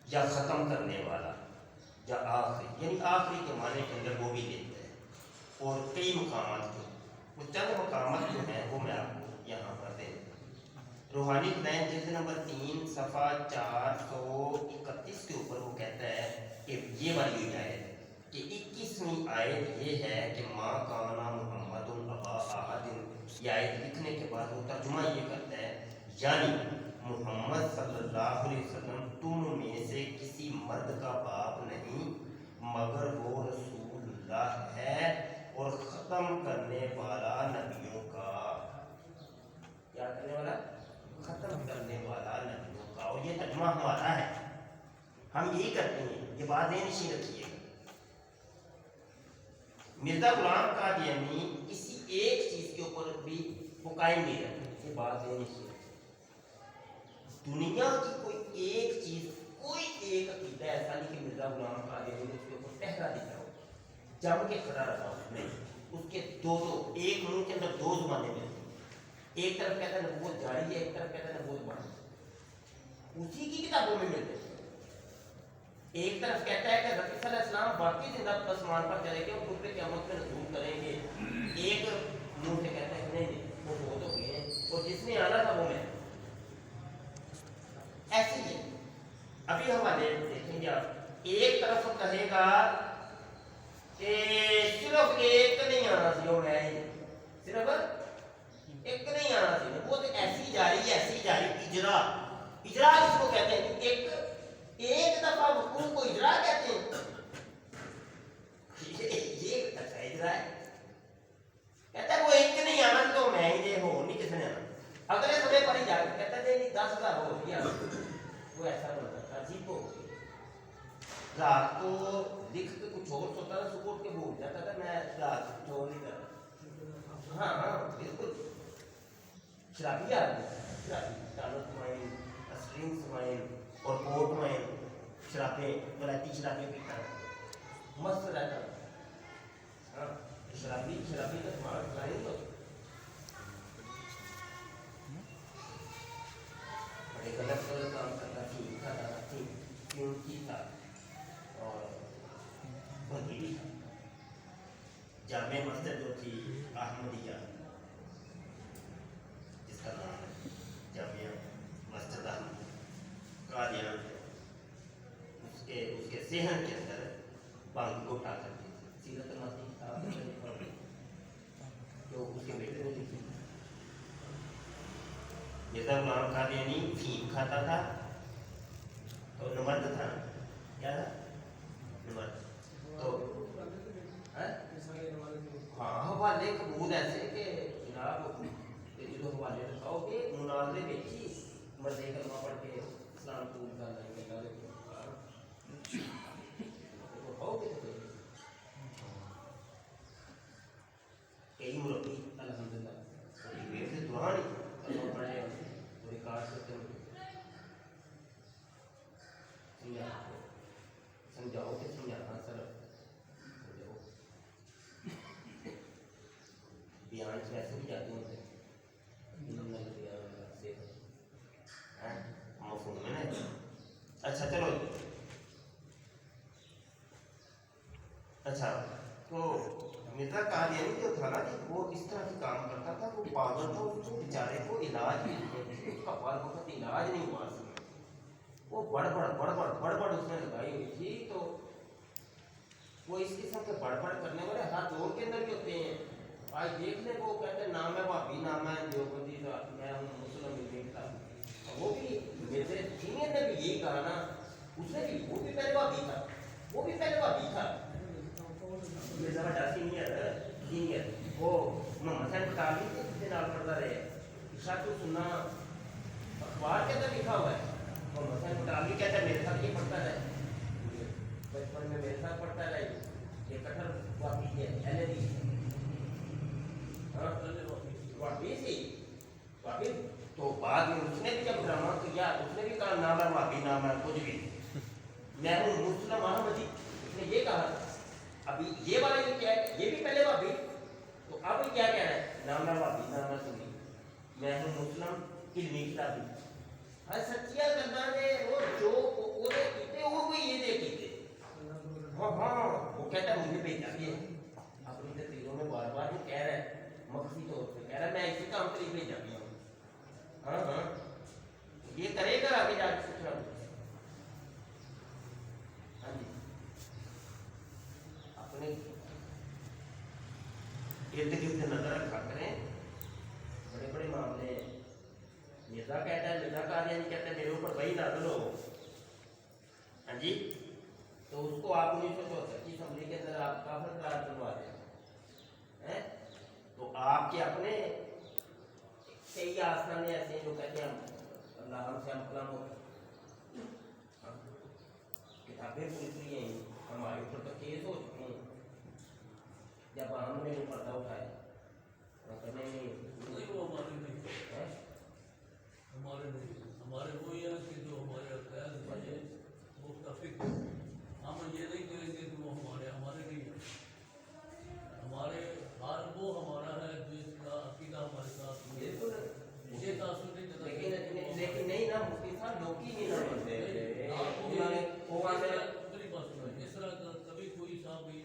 یا ختم کرنے والا یا آخری، یعنی آخری کے معنی کے اندر وہ بھی لیتا ہے. اور کئی مقامات جو وہ چند مقامات جو ہیں وہ میں آپ کو یہاں پر دے دوں. रूहानी खुदैन जिल्द नंबर 3 सफ़ा 431 के ऊपर वो कहता है कि ये वाली आयत कि 21वीं आयत ये है कि माँ काना मुहम्मदुन अबा अहदिन। ये आयत लिखने के बाद वो तर्जुमा ये करता है यानी मोहम्मद सल्लल्लाहु अलैहि वसल्लम तुम में से किसी मर्द का बाप नहीं मगर वो रसूलुल्लाह है और ख़त्म करने वाला नबियों का। क्या करने वाला? ख़त्म करने वाला नबियों का। और ये तर्जुमा हमारा है, हम यही करते हैं। ये बात ज़हन रखिएगा। मिर्ज़ा गुलाम कादियानी किसी एक चीज़ के ऊपर भी वो कायम नहीं रहते। ये बात ज़हन दुनिया की कोई एक चीज़, कोई एक अकीदा ऐसा नहीं कि मिर्ज़ा गुलाम कादियानी ने उसके ऊपर पहरा दिया हो, जम के खड़ा रखा हो। नहीं, उसके दो एक मुंह के अंदर दो जुबानें मिलती। एक तरफ कहता है नबूवत जारी है, एक तरफ कहता है नबूवत बंद। उसी की किताबों में मिलते हैं। एक तरफ कहता है कि रसूल सल्लल्लाहु अलैहि वसल्लम बाकी जिंदा आसमान पर चले गए और खुद पे क़यामत में नज़ूल करेंगे। एक मुंह से कहता है नहीं वो बहुत हो गए हैं और जिसने आना था वो मैं। ऐसे ही अभी हमारे देखेंगे आप, एक तरफ कहेगा कि सिर्फ एक नहीं आना सी, वो मैं ही सिर्फ एक नहीं आना सी। वो तो ऐसी जारी इजरा किसको कहते हैं? एक दफा हुक्म को इजरा कहते हैं। ये अच्छा इजरा है। कहता है वो एक नहीं आना तो मैं ही दे हो नहीं किसने आना। अगले समय पर ही जाकर कहता है नहीं 10,000 हो गया। वो ऐसा बोलता था अजीब हो रात को लिख के कुछ और सोता था, सुबह उठ के भूल जाता था मैं रात छोड़ नहीं कर। हाँ हाँ बिल्कुल शराबी आदमी, शराबी तालुक माइन, स्ट्रिंग्स माइन और कोट माइन, शराबें वैरायटी शराबें पीता है, मस्त रहता है। हाँ शराबी का दिमाग नहीं होता। बड़े गलत काम करता थी, क्योंकि था और भंगी भी था। जामे मस्जिद जो थी अहमदिया, जिसका नाम है जामिया मस्जिद अहमद कादियान, उसके सेहन के अंदर बांग को उठा करती थी। सीरत नबी किताब जो उसके बेटे ने लिखी। मिर्ज़ा गुलाम कादियानी फीम खाता था तो नमर्द था, क्या था नमर्द। तो हाँ हवाले कबूल ऐसे कि जनाब जो हवाले रखाओ कि मुनाजरे बेची मर्दे कलमा पढ़ के इस्लाम कबूल कर लेंगे। कई मुरब्बी अल्हम्दुलिल्लाह दुआनी कलमा पढ़ ले रिकॉर्ड करते समझाओ कि समझाना सर समझाओ। बयान वैसे भी जाते होते अच्छा चलो अच्छा। तो मिर्ज़ा कादियानी जो था ना कि वो इस तरह से काम करता था, वो पागल था, उसको बेचारे को इलाज भी उसका बाल वक्त इलाज नहीं हुआ। वो बड़बड़ उसने लगाई हुई थी। तो वो इस किस्म के बड़बड़ करने वाले हाथ जोड़ के अंदर भी होते हैं। आज देख ले वो कहते हैं नाम है भाभी, नाम है देवबंदी, मैं हूँ मुस्लिम का। वो भी मेरे सीनियर ने भी यही कहा ना, उसने भी वो भी पहले भाभी था, वो भी पहले भाभी था। मिर्ज़ा बड़ा सीनियर वो मोहम्मद हसन बटाली के नाल पढ़ता रहे। इशा तो सुनना अखबार के अंदर लिखा हुआ है। मोहम्मद हसन बटाली कहता है मेरे साथ ये पढ़ता रहे, बचपन में मेरे साथ पढ़ता रहे। ये कठर वाकई है एलएडी वाकई से वाकई। तो बाद में उसने भी जब ड्रामा किया उसने भी कहा नाम है वाकई, नाम है कुछ भी, मैं हूँ मुस्लिम अहमदी। उसने ये कहा। अभी ये वाला जो क्या है, ये भी पहले भाभी। तो अब क्या कह रहा है? नाम है भाभी, नाम है सुनी, मैं हूँ मुस्लिम इल्मी किताबी। हर सच्चिया करना है वो जो वो कीते वो ये दे कीते। हाँ हाँ वो कहता है मुझे भेजा भी है अपनी तस्वीरों में बार-बार वो कह रहा है, मख्फी तौर पे कह रहा है मैं इसी काम के लिए भेजा भी हूँ। हाँ हाँ मिर्जा कहता है, मिर्जा कादियानी कहता है मेरे ऊपर वही नाज़िल हो। हाँ जी, तो उसको आप 1974 की असम्बली के अंदर आप काफिर करार दिलवा हैं। तो आपके अपने कई आस्थाने ऐसे हैं जो कहते हैं अल्लाह हमसे हम कलाम होता है, किताबें पूछ रही हैं, हमारे ऊपर तो केस हो चुके हैं। जब हमने वो पर्दा उठाया नहीं, वो हमारे नहीं है, हमारे नहीं, हमारे वो ये है कि जो हमारे अकायद हैं वो काफिक है। हम ये नहीं कहेंगे कि वो हमारे नहीं है। हमारे हर वो हमारा है जिसका अकीदा हमारे साथ है। बिल्कुल। ये तासुर नहीं जता लेकिन नहीं ना, मुफ्ती साहब लोग ही नहीं ना बनते उन्होंने वो आने मेरी बात सुनो, इस तरह का कभी कोई साहब भी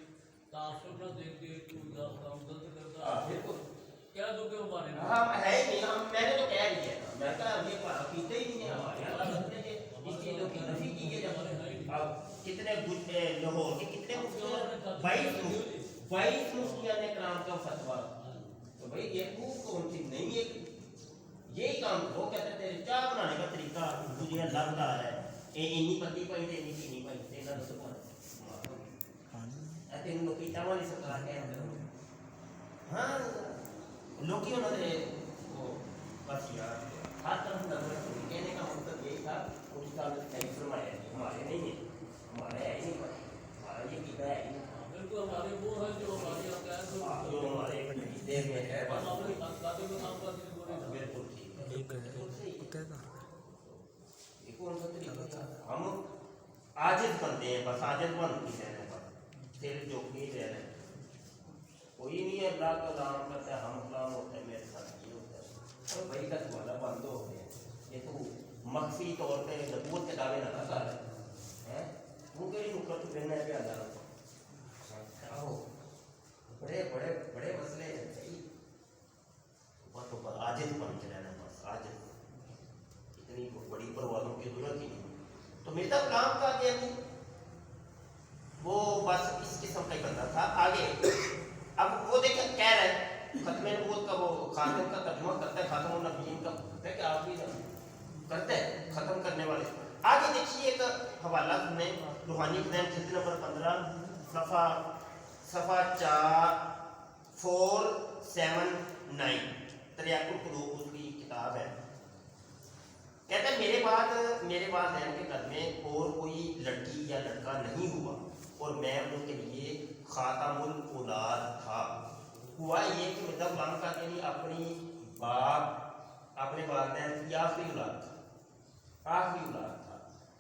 तासुर ना देख के कोई काम गलत करता है बिल्कुल क्या दो के हमारे नहीं। हम है ही नहीं, हम मैंने तो कह दिया था, मैं कहा ये पीते ही नहीं है हमारे यहाँ इस चीज़ों की नफी की है। जब अब कितने लाहौर के कितने बाईस मुफ्तियाँ ने कराम का फतवा, तो भाई ये कौन सी नहीं है, यही काम वो कहते थे चाय बनाने का तरीका तुझे अल्लाह बता रहा है, ये इन्नी पत्ती पाई थे इन्नी चीनी पाई थे ना तो तेन लोग चाह वाली सरकार कह हाँ लोग उन्होंने वो बस यार हर तरफ नजर कहने का मतलब यही था उस साल नहीं फरमाया हमारे नहीं है, हमारे है ही नहीं पर हमारा ये कितना है ही नहीं। बिल्कुल हमारे वो है जो हमारी अकायद जो हमारे देश में है बस हमारे खाते में काम का किसी को नहीं। बिल्कुल ठीक है, बिल्कुल सही है। ये कौन सा तरीका था? हम आजिज बनते हैं, बस आजिज बन के रहने पर सिर झुक नहीं रह रहे, कोई नहीं है अल्लाह का नाम करता है, हम कलाम होते हैं मेरे साथ ये होता है, तो भाई का वाला बंद हो गया। ये तो मख्फी तौर पे नबूवत के दावे ना कर हैं, तू कहीं नुक्कड़ तो देना है क्या अल्लाह को, बड़े बड़े बड़े मसले हैं भाई, बस ऊपर आजिज बन के रहना, बस आजिज, इतनी बड़ी परवाज़ों की जरूरत ही नहीं। तो मिर्जा गुलाम कादियानी वो बस इस किस्म का ही बंदा था। आगे अब वो देखे कह रहे हैं खत्म नबूवत का वो खातम का तर्जुमा करता है, खातम नबीयीन का होता है कि आप भी करते हैं खत्म करने वाले। आगे देखिए एक हवाला सुने, रूहानी फ़ज़ैल जिल्द नंबर 15 सफ़ा 479 तरियाकुल कुलूब उसकी किताब है। कहते हैं मेरे वालिदैन के घर में और कोई लड़की या लड़का नहीं हुआ और मैं उनके लिए खातमुल औलाद था। हुआ ये कि मिर्जा गुलाम कादियानी अपने वालिदैन की आखिरी औलाद था,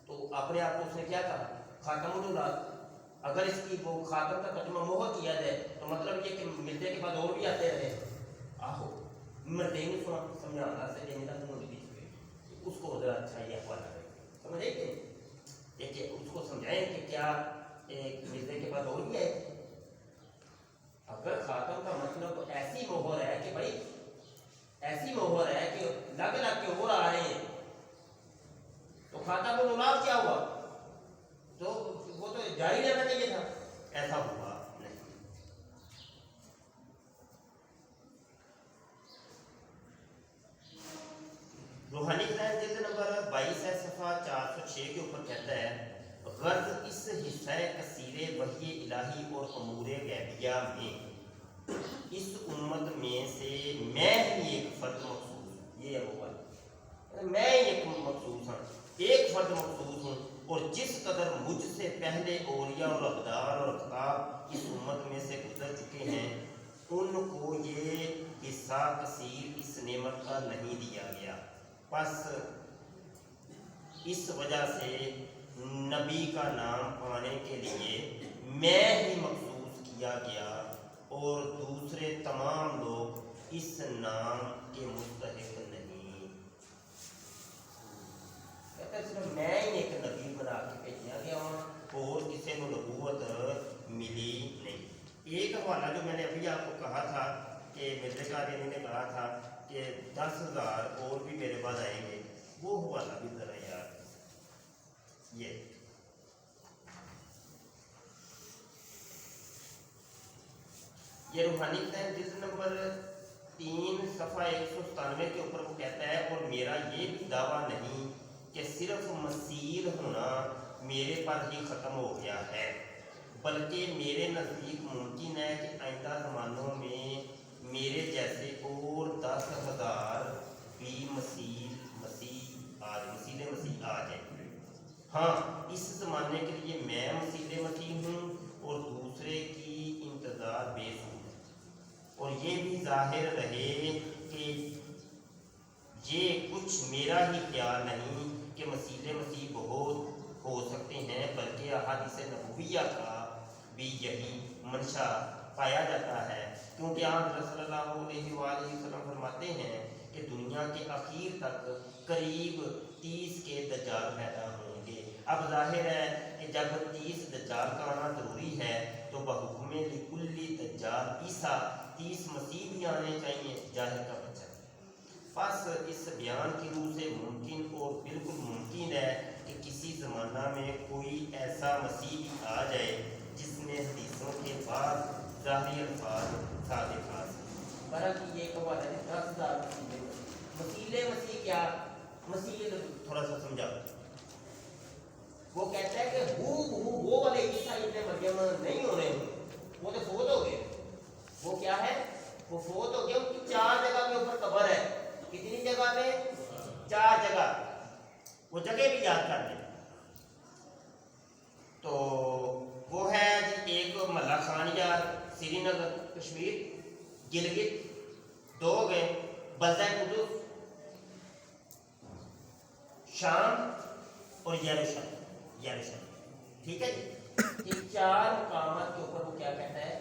तो अपने आप को उसने क्या कहा खातमुल औलाद। अगर इसकी वो खातम का तर्जुमा मोहर किया जाए तो मतलब ये कि मिलने के बाद और भी आते रहे, आहो मरते ही समझाना से देने का उसको ज़रा अच्छा ये हवाला समझे कि उसको समझाएं कि क्या मिलने के बाद और भी आए। अगर खातम का मतलब तो ऐसी मोहर है कि भाई ऐसी मोहर है कि लग के और आ रहे हैं, तो खाता को औलाद क्या हुआ, तो वो तो जारी रहना चाहिए था, ऐसा हुआ नहीं। रूहानी फ़ज़ैल जिल्द नंबर 22 है सफ़ा 406 के ऊपर कहता है गर्ज़ इस हिस्सा कसीरे वही इलाही और अमूर गैबिया में इस उम्मत में से मैं ही एक फ़र्द मखसूस, ये है वो बात, मैं एक मखसूस हूँ, एक फ़र्द मखसूस हूँ, और जिस कदर मुझसे पहले औलिया और अक़दार और अख़ताब इस उम्मत में से गुजर चुके हैं उनको ये हिस्सा कसीर इस नेमत का नहीं दिया गया। बस इस वजह से नबी का नाम पाने के लिए मैं ही मखसूस किया गया और दूसरे तमाम लोग इस नाम के मुस्तहिक़ नहीं। कहते सिर्फ मैं ही एक नबी बना के भेजा गया और किसी को नबूवत मिली नहीं। एक हवाला जो मैंने अभी आपको कहा था कि मिर्ज़ा कादियानी ने कहा था कि 10,000 और भी मेरे पास आएंगे, वो हवाला भी ज़रा यार ये रूहानी फ़ज़ैल जिल्द नंबर 3 صفحہ 197 کے اوپر وہ کہتا ہے اور میرا یہ بھی دعویٰ نہیں کہ صرف مسیح ہونا میرے پر ہی ختم ہو گیا ہے، بلکہ میرے نزدیک ممکن ہے کہ آئندہ زمانوں میں میرے جیسے اور 10,000 بھی مسیح آ جائیں۔ ہاں، اس زمانے کے لیے میں مسیح ہوں اور دوسرے کی انتظار بے سود ہے، اور یہ بھی ظاہر رہے کہ یہ کچھ میرا ہی خیال نہیں کہ مسیح بہت ہو سکتے ہیں، بلکہ احادیث نبویہ کا بھی یہی منشا پایا جاتا ہے، کیونکہ آپ صلی اللہ علیہ وآلہ وسلم فرماتے ہیں کہ دنیا کے اخیر تک قریب 30 کے دجال پیدا ہوں گے۔ اب ظاہر ہے کہ جب 30 دجال کا آنا ضروری ہے تو بحکم لکل دجال عیسیٰ 30 مسیح بھی آنے چاہیے، ظاہر کا بچہ۔ بس اس بیان کی روح سے ممکن اور بالکل ممکن ہے کہ کسی زمانہ میں کوئی ایسا مسیح بھی آ جائے جس میں حدیثوں کے بعد ظاہری الفاظ صادق آ سکے۔ برا کہ یہ کہا ہے 10,000 مسیح کیا؟ مسیح تھوڑا سا سمجھا۔ وہ کہتا ہے کہ وہ والے عیسیٰ ابن مریم نہیں ہو رہے، وہ تو فوت ہو گئے۔ وہ کیا ہے؟ وہ فوت ہو گئے، ان کی 4 جگہ کے اوپر قبر ہے۔ کتنی جگہ پہ؟ 4 جگہ۔ وہ جگہ بھی یاد کر لیں۔ تو وہ ہے جی، ایک ملا خانیہ سری نگر کشمیر، گلگت 2 گئے، بلدہ قدس شام اور یروشلم، ٹھیک ہے جی۔ یہ 4 مقامات کے اوپر وہ کیا کہتا ہے؟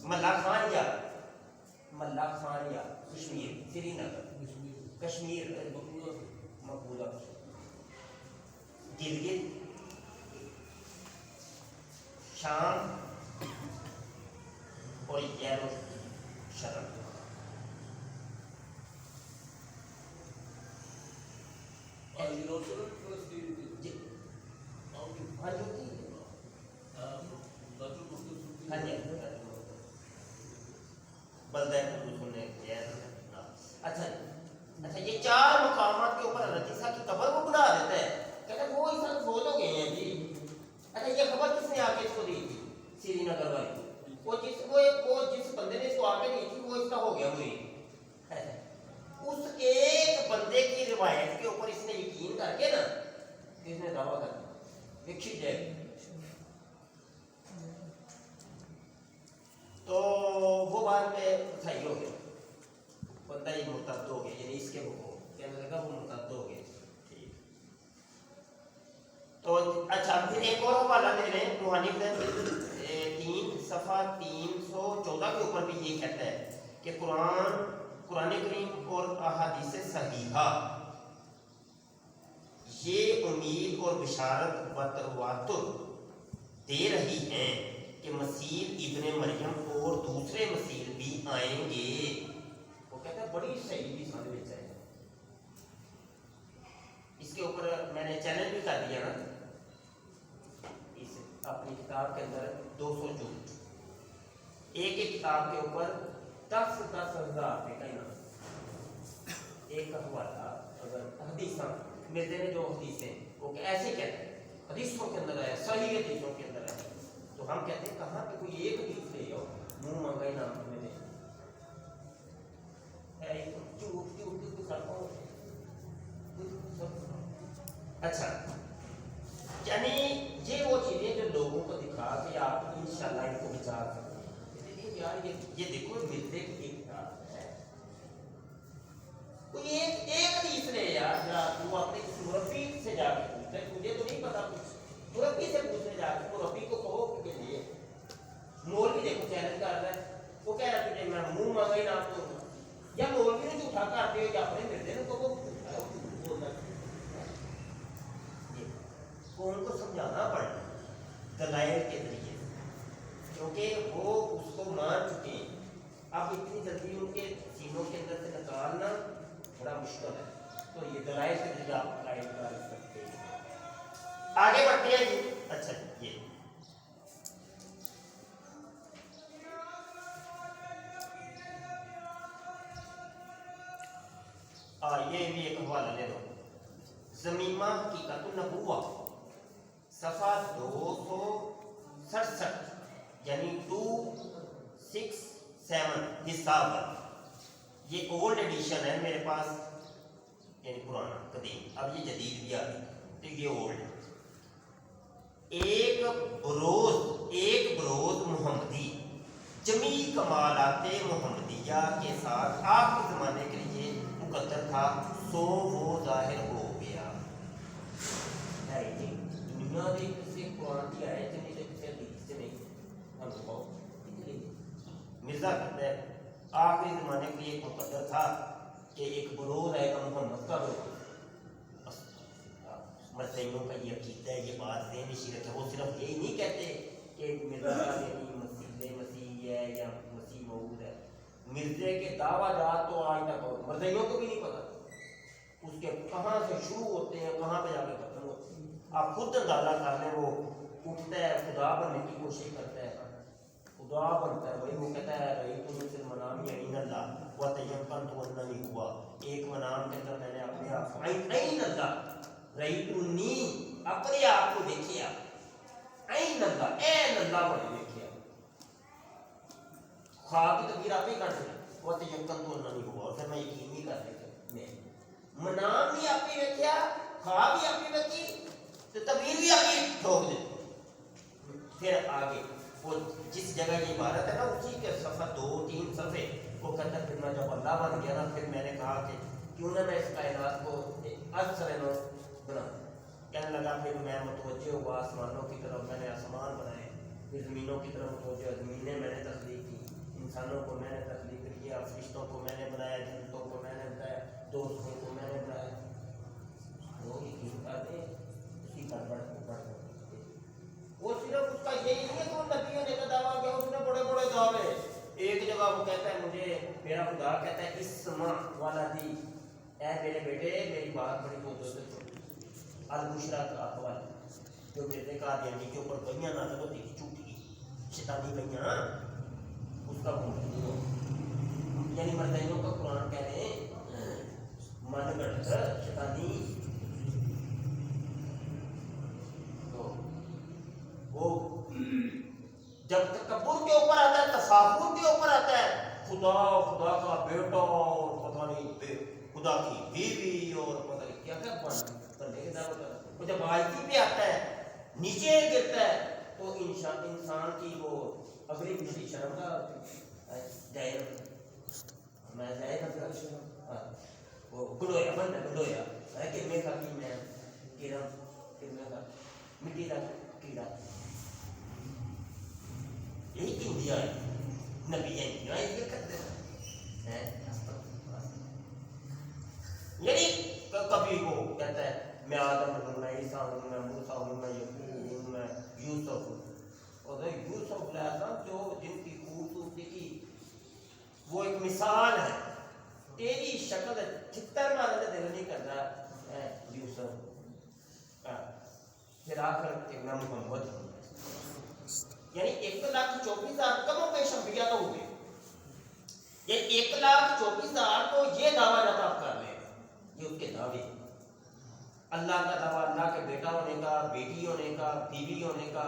ملا خانیہ کشمیر، سری نگر کشمیر، مقبولہ گلگت، شام اور یروشلم۔ اچھا یہ 4 مقامات کے اوپر حضرت عیسیٰ کی قبر کو بنا دیتا ہے، کہتا ہے وہ عیسیٰ فوت ہو گئے ہیں جی۔ اچھا یہ خبر کس نے آ کے اس کو دی تھی؟ سری نگر والی، وہ جس بندے نے اس کو آ کے دی تھی وہ اس کا ہو گیا مرید۔ اس ایک بندے کی روایت کے اوپر اس نے یقین کر کے نا، اس نے دعویٰ کر دیا دیکھی جائے، تو وہ بات میں صحیح ہو گیا، بندہ ہی مرتد ہو گیا، یعنی اس کے وہ کہنے لگا وہ مرتد ہو گئے۔ ٹھیک، تو اچھا پھر ایک اور حوالہ دے رہے ہیں روحانی 3 صفحہ 314 کے اوپر بھی یہ کہتا ہے کہ قرآن کریم اور احادیث صحیحہ یہ امید اور بشارت و تواتر دے رہی ہیں کہ مسیح ابن مریم اور دوسرے مسیح بھی آئیں گے۔ وہ کہتا ہے بڑی صحیح بھی سمجھ میں ہے، اس کے اوپر میں نے چیلنج بھی کر دیا نا، اس اپنی کتاب کے اندر 200 جلد، ایک کتاب کے اوپر 10,000 روپے کا انعام، ایک حوالہ اگر حدیثاں مرزے نے جو حدیثیں وہ ایسے کہتے ہیں حدیثوں کے اندر ہے، صحیح حدیثوں کے اندر ہے، تو ہم کہتے ہیں کہاں پہ کوئی ایک حدیث لے جاؤ منہ مانگا انعام تمہیں دے۔ اچھا یعنی یہ وہ چیزیں جو لوگوں کو دکھا کہ آپ انشاءاللہ ان کو بچا سکتے، یار یہ دیکھو ملتے کی ایک کتاب ہے، کوئی ایک حدیث لے یار، جا تو اپنے کسی مربی سے جا کے پوچھتا ہے، تجھے تو نہیں پتا کچھ، مربی سے پوچھنے جا کے مربی کو کہو کہ یہ مولوی دیکھو چیلنج کر رہا ہے، وہ کہہ رہا تجھے میں منہ مانگا ہی نام دوں گا، یا مولوی نے جھوٹا کرتے ہو یا اپنے مردے نے کو بولنا، ان کو سمجھانا پڑنا دلائل کے ذریعے، کیونکہ وہ اس کو مان چکے ہیں، اب اتنی جلدی ان کے سینوں کے اندر سے نکالنا بڑا مشکل ہے، تو یہ دلائل کے ذریعے آپ قائم کر سکتے ہیں۔ آگے بڑھتے ہیں جی۔ اچھا یہ یہ بھی ایک حوالہ لے لو، زمیمہ حقیقت النبوہ صفحہ 267 یعنی 267 حصہ پر، یہ اولڈ ایڈیشن ہے میرے پاس، یعنی پرانا قدیم، اب یہ جدید بھی آ گئی تو یہ اولڈ ہے۔ ایک بروز محمدی جمیع کمالات محمدیہ کے ساتھ آخری زمانے کے لیے مقدر تھا، سو وہ ظاہر ہو گیا ہے۔ دنیا میں کسی قرآن کی آیت سے نہیں، کسی حدیث سے نہیں، ہم بتاؤ مرزا کہتا ہے آخری زمانے کے لیے ایک مقدر تھا کہ ایک بروز آئے گا محمد کا بروز۔ مرزائیوں کا یہ عقیدہ ہے، یہ بات ذہن نشین رکھے، وہ صرف یہی نہیں کہتے کہ مرزا یعنی مسیح ہے یا مسیح موعود ہے، مرزے کے دعویٰ جات تو آج تک مرزائیوں کو بھی نہیں پتا اس کے کہاں سے شروع ہوتے ہیں کہاں پہ جا کے ختم ہوتے ہیں۔ آپ خود اندازہ کر لیں، وہ اٹھتا ہے خدا بننے کی کوشش کرتا ہے، خدا بنتا ہے، وہی وہ کہتا ہے رہی تم سے منام یعین اللہ و تیقن تو اننی ہوا، ایک منام کے اندر میں نے اپنے آپ عین اللہ رہی تنی اپنے آپ کو دیکھیا، عین اللہ این اللہ بنے دیکھیا، خواب کی تقدیر آپ ہی کر سکتے وہ تیقن تو اننی ہوا، اور پھر میں یقین نہیں کر سکتا، میں منام بھی آپ ہی دیکھیا، خواب بھی آپ ہی دیکھی، تو تعبیر بھی آپ ہی ٹھوک دے۔ پھر آگے وہ جس جگہ یہ عبارت ہے نا اسی کے صفحہ 2-3 صفحے وہ کہتا ہے پھر میں جب اللہ بن گیا نا پھر میں نے کہا کہ کیوں نہ میں اس کائنات کو اثر نو بنا، کہنے لگا پھر میں متوجہ ہوا آسمانوں کی طرف، میں نے آسمان بنائے، پھر زمینوں کی طرف متوجہ، زمینیں میں نے تخلیق کی، انسانوں کو میں نے تخلیق کیا، فرشتوں کو میں نے بنایا، جنتوں کو میں نے بنایا، دوستوں کو میں نے بنایا۔ وہ یقین کرتے اسی پر بڑھ وہ صرف اس کا یہی نہیں ہے کہ وہ نبیوں نے کا دعویٰ کیا، اس نے بڑے بڑے دعوے، ایک جگہ وہ کہتا ہے مجھے میرا خدا کہتا ہے اسما والا دی، اے میرے بیٹے میری بات بڑی بہت البشرا کا اقوال جو میرے قادیانی کے اوپر گئیاں نازل ہوتی تھی جھوٹی شیطانی گئیاں، اس کا یعنی مرزائیوں کا قرآن کہہ رہے ہیں من گڑھ شیطانی، وہ جب تکبر کے اوپر آتا ہے، تفاخر کے اوپر آتا ہے، خدا کا بیٹا اور پتہ نہیں خدا کی بیوی اور پتہ نہیں کیا کیا بننے کے دعوت، وہ جب آیتی پہ آتا ہے نیچے گرتا ہے تو انسان کی وہ اگلی پچھلی شرم کا جائے میں جائے وہ گڈویا بننا گڈویا کہ میں کا کی میں کیڑا مٹی کا کیڑا، یہی کیوں دیا ہے نبی یہ کرتے ہیں، یعنی کبھی وہ کہتا ہے میں آدم ہوں، میں عیسیٰ ہوں، میں موسیٰ ہوں، میں یعقوب ہوں، میں یوسف ہوں، اور یوسف علیہ السلام جو جن کی خوبصورتی کی وہ ایک مثال ہے، تیری شکل چھتر مارنے دل نہیں کرتا ہے یوسف، پھر آخر ایک نام محمد ہوں، یعنی 1,24,000 کم و بیش انبیاء تو ہوئے، یہ 1,24,000 تو یہ دعویٰ جب آپ کر لیں، یہ اس کے دعوے، اللہ کا دعویٰ، اللہ کے بیٹا ہونے کا، بیٹی ہونے کا، بیوی ہونے کا،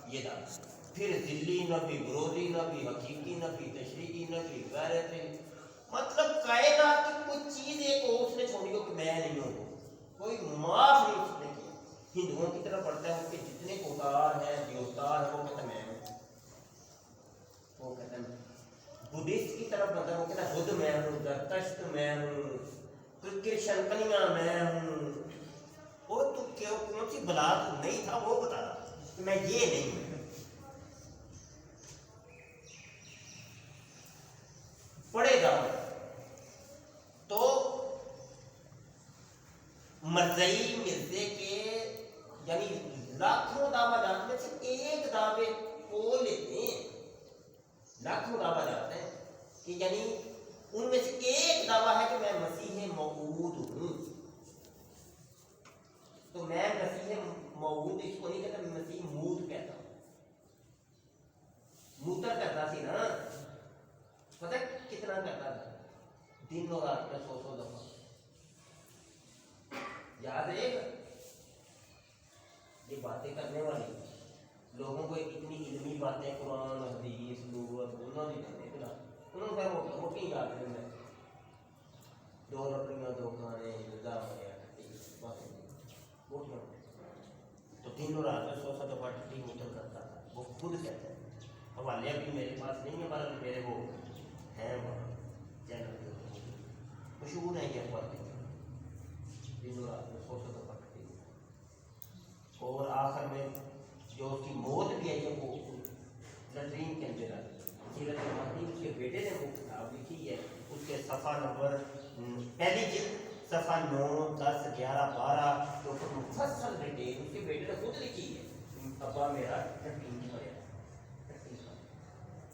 یہ دعویٰ، پھر ذلی نبی، بروزی نبی، حقیقی نبی، تشریعی نبی، غیرت، مطلب کائنات کی کوئی چیز ایک اور اس نے چھوڑی ہو کہ میں نہیں ہوں، کوئی معاف نہیں اس نے کیا۔ ہندوؤں کی طرف پڑھتا ہے ان کے جتنے اوتار ہیں دیوتار ہیں وہ کہتے ہیں میں ہوں، وہ کہتے ہیں بدھسٹ کی طرف بنتا ہے وہ کہتا ہے بدھ میں ہوں، زرتشت میں ہوں، کرشن کنیا میں ہوں، وہ تو کون سی بلا تو نہیں تھا وہ بتا رہا کہ میں یہ نہیں ہوں۔ پڑھے گا تو مرزائی مرزے کے یعنی لاکھوں دعویٰ جات میں سے ایک دعوے کو لیتے ہیں، لاکھوں دعویٰ جات ہیں کہ یعنی ان میں سے ایک دعویٰ ہے کہ میں مسیح موعود ہوں، تو میں مسیح موعود اس کو نہیں کہتا، میں مسیح مود کہتا ہوں، موتر کرتا سی نا، پتہ کتنا کرتا تھا دن اور رات میں 100 دفعہ، याद रहेगा। ये बातें करने वाली लोगों को इतनी इल्मी बातें कुरान हदीस नबूवत उन्होंने नहीं करते ना, उन्होंने क्या मोटा मोटी याद है मैं दो रोटियां दो खाने जुदा हो गया बातें मोटी मोटी। तो तीनों रात में 100 दफा टट्टी मीटर करता था, वो खुद कहता है। हवाले अभी मेरे पास नहीं है, पर मेरे वो हैं वहाँ चैनल पे मशहूर है ये बातें, तीनों रात में 100 दफा टट्टी। और आखिर में जो उसकी मौत भी आई है वो लटरीन के अंदर आई। सीरत महदी उसके बेटे ने वो किताब लिखी है, उसके सफ़ा नंबर पहली जिल्द सफ़ा 9, 10, 11, 12 के ऊपर मुफस्सल डिटेल उसके बेटे ने खुद लिखी है। अब्बा मेरा टट्टी मरा, टट्टी खाने।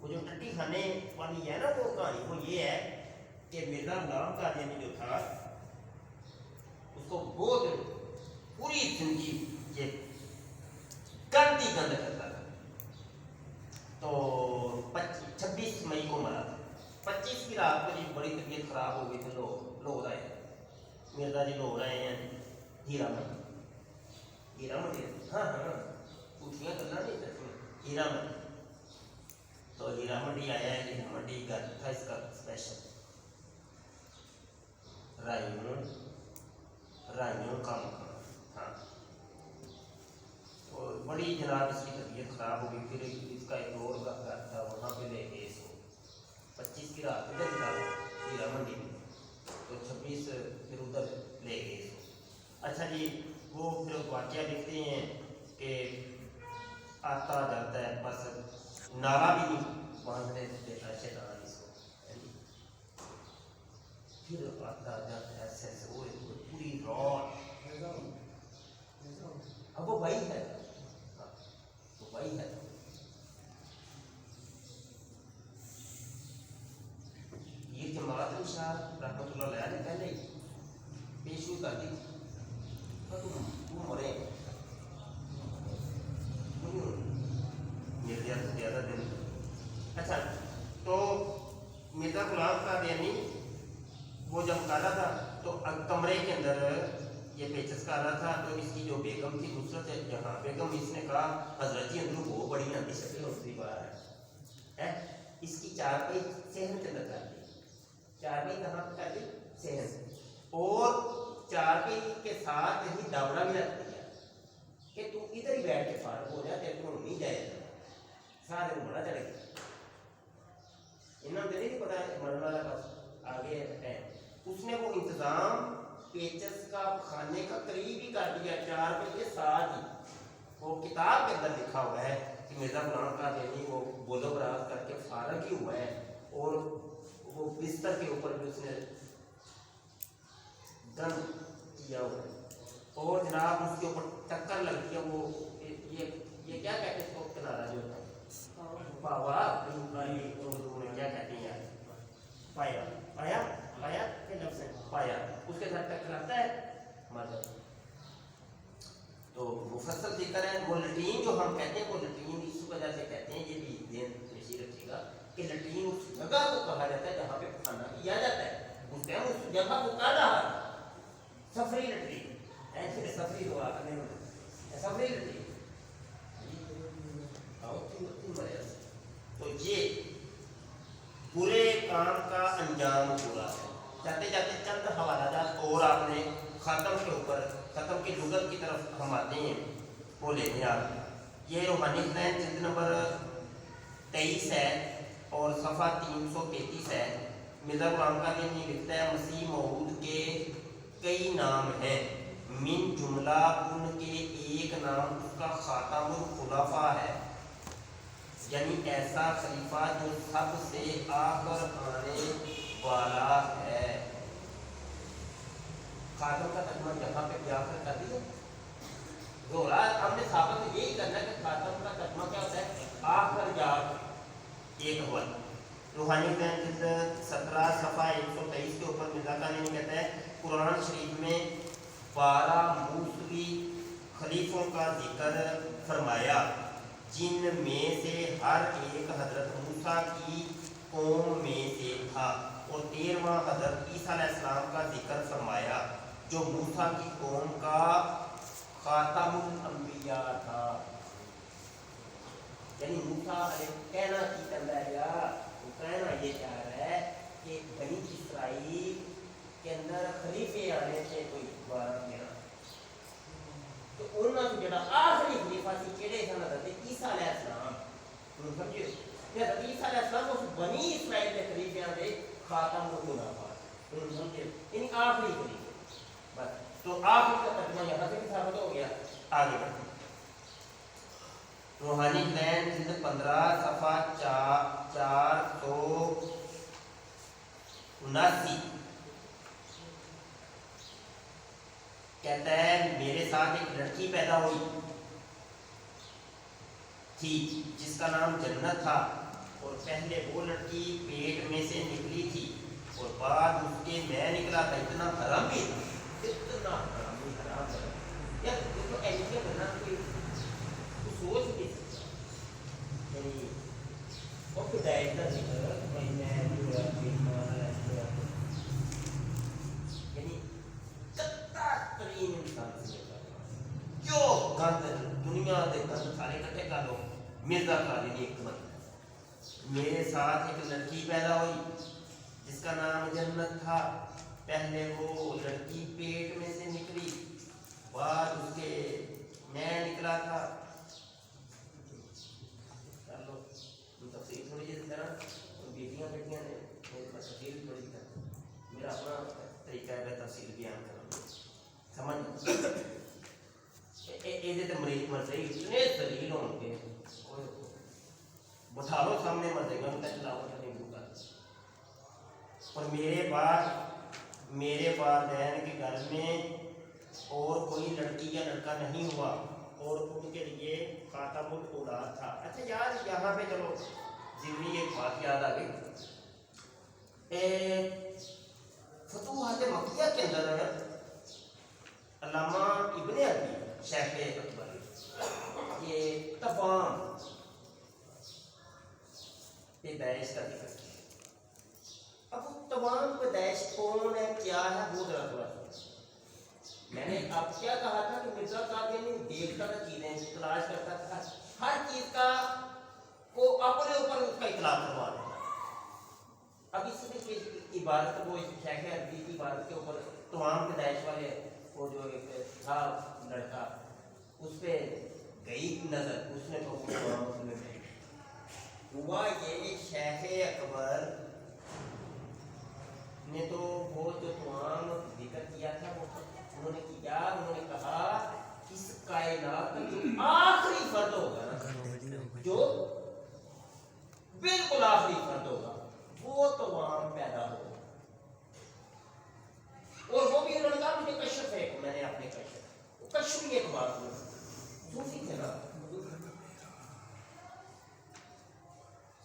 वो जो टट्टी खाने वाली है ना वो कहानी, वो ये है कि मिर्ज़ा गुलाम कादियानी जो था उसको बहुत पूरी जिंदगी ये गंदी गंद करता था। तो 26 मई को मरा था। 25 की रात को जी बड़ी तबीयत खराब हो गई थी, लो रहे हैं मिर्जा जी, लो रहे हैं हीरा मंडी, हाँ हाँ पूछिया करना नहीं सच में, हीरा मंडी। तो हीरा मंडी आया है, हीरा मंडी घर था इसका स्पेशल राइयों का मकान। हाँ और बड़ी जनाब इसकी तबीयत खराब हो गई, फिर इसका एक और घर था वहाँ पे ले गए इसको। 25 की रात उधर ही था हीरा मंडी में, तो 26 फिर उधर ले गए इसको। अच्छा जी, वो फिर वाक़या लिखते हैं कि आता जाता है, बस नाला भी नहीं बांधने देता शैतान इसको, फिर आता जाता है ऐसे वो पूरी रात। अब वो भाई है, वो भाई है। ये जमात शाह रहमतुल्लाह अलैह ने पहले ही पेशवी कर दी थी, तुम मरे मिर्जा से ज़्यादा दिन। अच्छा, तो मिर्जा गुलाम कादियानी वो जब कर रहा था तो कमरे के अंदर ये पेचस कर रहा था, तो इसकी जो बेगम थी नुसरत जहाँ बेगम, इसने कहा हजरत जी अंदर वो बड़ी आती शक्ल होती बाहर है, इसकी चारपाई सहन के अंदर कर दी। चारपाई कहाँ पर कर दी? सहन। और चारपाई के साथ ही दावड़ा भी रख दिया कि तू इधर ही बैठ के फारग हो जा, तेरे को नहीं जाएगा, सारे को बड़ा चढ़ेगा। इन्होंने नहीं पता मरने वाला बस आगे है। उसने वो इंतजाम पेचस का खाने का करीब ही कर दिया, 4 पे के साथ ही। वो किताब के अंदर लिखा हुआ है कि मिर्जा गुलाम कादियानी वो बोलो बराज करके फारग ही हुआ है, और वो बिस्तर के ऊपर भी उसने दम किया हुआ है, और जनाब उसके ऊपर टक्कर लगती है। वो ये क्या कहते हैं इसको, किनारा जो होता है पावा, उर्दू में क्या कहते हैं यार, पाया पाया पाया के लफ्ज़ है पाया, उसके साथ टकराता है मदद। तो मुफस्सल जिक्र है। वो लटीन जो हम कहते हैं, वो लटीन इस वजह से कहते हैं, ये भी ध्यान नशीर रखिएगा कि लटीन उस जगह को कहा जाता है जहाँ पे खाना किया जाता है। उस टाइम उस जगह को कहा रहा सफरी लटीन, ऐसे सफरी हुआ करने में सफरी लटीन। तो ये बुरे काम का अंजाम बुरा है। जाते जाते चंद हवालात और आपने ख़त्म के ऊपर, ख़त्म की लुगत की तरफ हम आते हैं, वो लेते हैं आप। ये रूहानी ख़ज़ाइन जिल्द नंबर 23 है और सफ़ा 333 है। मिर्ज़ा गुलाम कादियानी लिखता है मसीह मऊद के कई नाम हैं, मिन जुमला उनके एक नाम उसका ख़ातमुल खुलफ़ा है, यानी ऐसा खलीफा जो सबसे आखिर आने वाला है। खातम का तर्जुमा जहाँ पे आखिर कर दिया जोरा, हमने साबित यही करना है कि खातम का तर्जुमा क्या होता है, आखिर या एक अव्वल। रूहानी ख़ज़ाइन 17 सफ़ा 123 के ऊपर मिर्ज़ा कादियानी कहता है कुरान शरीफ में 12 मूसवी खलीफों का जिक्र फरमाया, जिनमें से हर एक हजरत मूसा की कौम में से था, और 13वां हजरत ईसा अलैहिस्सलाम का जिक्र फरमाया جو موسیٰ کی قوم کا خاتم الانبیاء تھا. یعنی موسیٰ علیہ کہنا کی کرتا ہے یا وہ کہنا یہ چاہ رہا ہے کہ بنی اسرائیل کے اندر خلیفے آنے سے کوئی دوبارہ میرا تو انہوں نے جڑا آخری خلیفہ سی کیڑے سن حضرت عیسیٰ علیہ السلام. تم سمجھے حضرت عیسیٰ علیہ السلام اس بنی اسرائیل کے خلیفیاں دے خاتم الخلفاء. تم سمجھے یعنی آخری خلیفے. بس تو آخری کا ترجمہ یہاں سے بھی ثابت ہو گیا. آگے بڑھتے روحانی پلان جلد 15 صفحہ 479 کہتا ہے میرے ساتھ ایک لڑکی پیدا ہوئی تھی جس کا نام جنت تھا اور پہلے وہ لڑکی پیٹ میں سے نکلی تھی اور بعد اس کے میں نکلا تھا. اتنا حرامی تھا حرام یار دیکھو ایسے بننا کوئی سوچ بھی یعنی اور ہدایت کا ذکر یعنی کتا ترین انسان سے جو گند دنیا دے گند سارے کٹھے کر لو مرزا قادری ایک بند. میرے ساتھ ایک لڑکی پیدا ہوئی جس کا نام جنت تھا. پہلے وہ لڑکی پیٹ میں سے نکلی بعد اس کے میں نکلا تھا. چلو تفصیل تھوڑی جیسی طرح بیٹیاں بیٹیاں نے تفصیل تھوڑی سی میرا اپنا طریقہ ہے تفصیل بیان کرنا سمجھ یہ مریض مرضی اتنے دلیل ہوں گے بٹھا لو سامنے مرضی میں چلاؤ نہیں بھوکا. اور میرے والدین کے گھر میں اور کوئی لڑکی یا لڑکا نہیں ہوا اور ان کے لیے خاتم الاولاد تھا. اچھا یار یہاں پہ چلو ضمنی ایک بات یاد آ گئی. فتوحات مکیہ کے اندر علامہ ابن عربی شیخ اکبر یہ تمام پیدائش کا ذکر کیا. اب وہ تمام پیدائش کون ہے کیا ہے وہ ذرا تھوڑا میں نے اب کیا کہا تھا کہ مرزا قادری دیکھتا تھا چیزیں تلاش کرتا تھا ہر چیز کا کو اپنے اوپر اس کا اطلاع کروا دیتا. اب اس کی عبارت وہ شیخ عربی کی عبارت کے اوپر تمام پیدائش والے وہ جو ایک تھا لڑکا اس پہ گئی نظر اس نے تو ہوا یہ شیخ اکبر نے تو وہ جو تمام ذکر کیا تھا وہ انہوں نے کہا اس کائنات کا جو آخری فرد ہوگا نا جو بالکل آخری فرد ہوگا وہ تمام پیدا ہوگا. اور وہ بھی انہوں نے کہا مجھے کشف ہے میں نے اپنے کشف بھی ایک بات صوفی تھے نا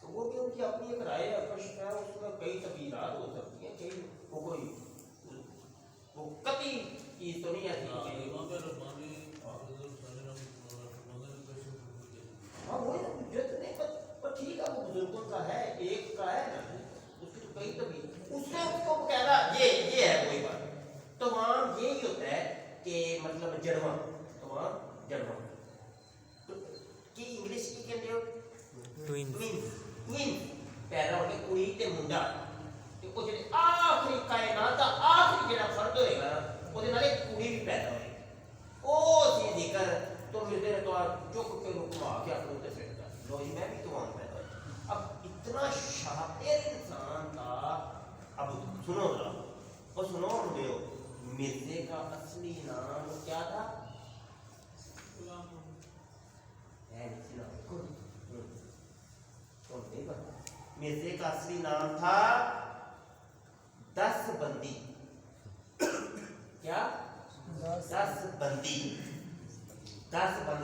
تو وہ بھی ان کی اپنی ایک رائے کشف ہے اس میں کئی تبدیلات ہو سکتی ہیں کئی وہ قطعی چیز تو نہیں آتی. ہاں وہی نا پر ٹھیک ہے وہ بزرگوں کا ہے ایک کا ہے نا اس کی تو کئی تبدیل اس نے اس کو کہنا یہ ہے وہی بات. تمام یہی ہوتا ہے کہ مطلب جڑواں تمام جڑواں کی انگلش کی کہتے ہو ٹوین پیدا ہونے کڑی تے منڈا وہ جڑے آخری کائنات دا آخری جڑا فرد ہوئے گا وہ دے نالے کڑی بھی پیدا ہوئے او سی ذکر تو مردے نے تو چک کے رکوا کے اپنے تے پھرتا لو جی میں بھی تمام پیدا ہوئی. اب اتنا شاطر انسان تھا. اب سنو ذرا اور سنو مجھے مرزے کا اصلی نام کیا تھا؟ مرزے کا اصلی نام تھا 10 بندی. کیا 10 بندی 10 بند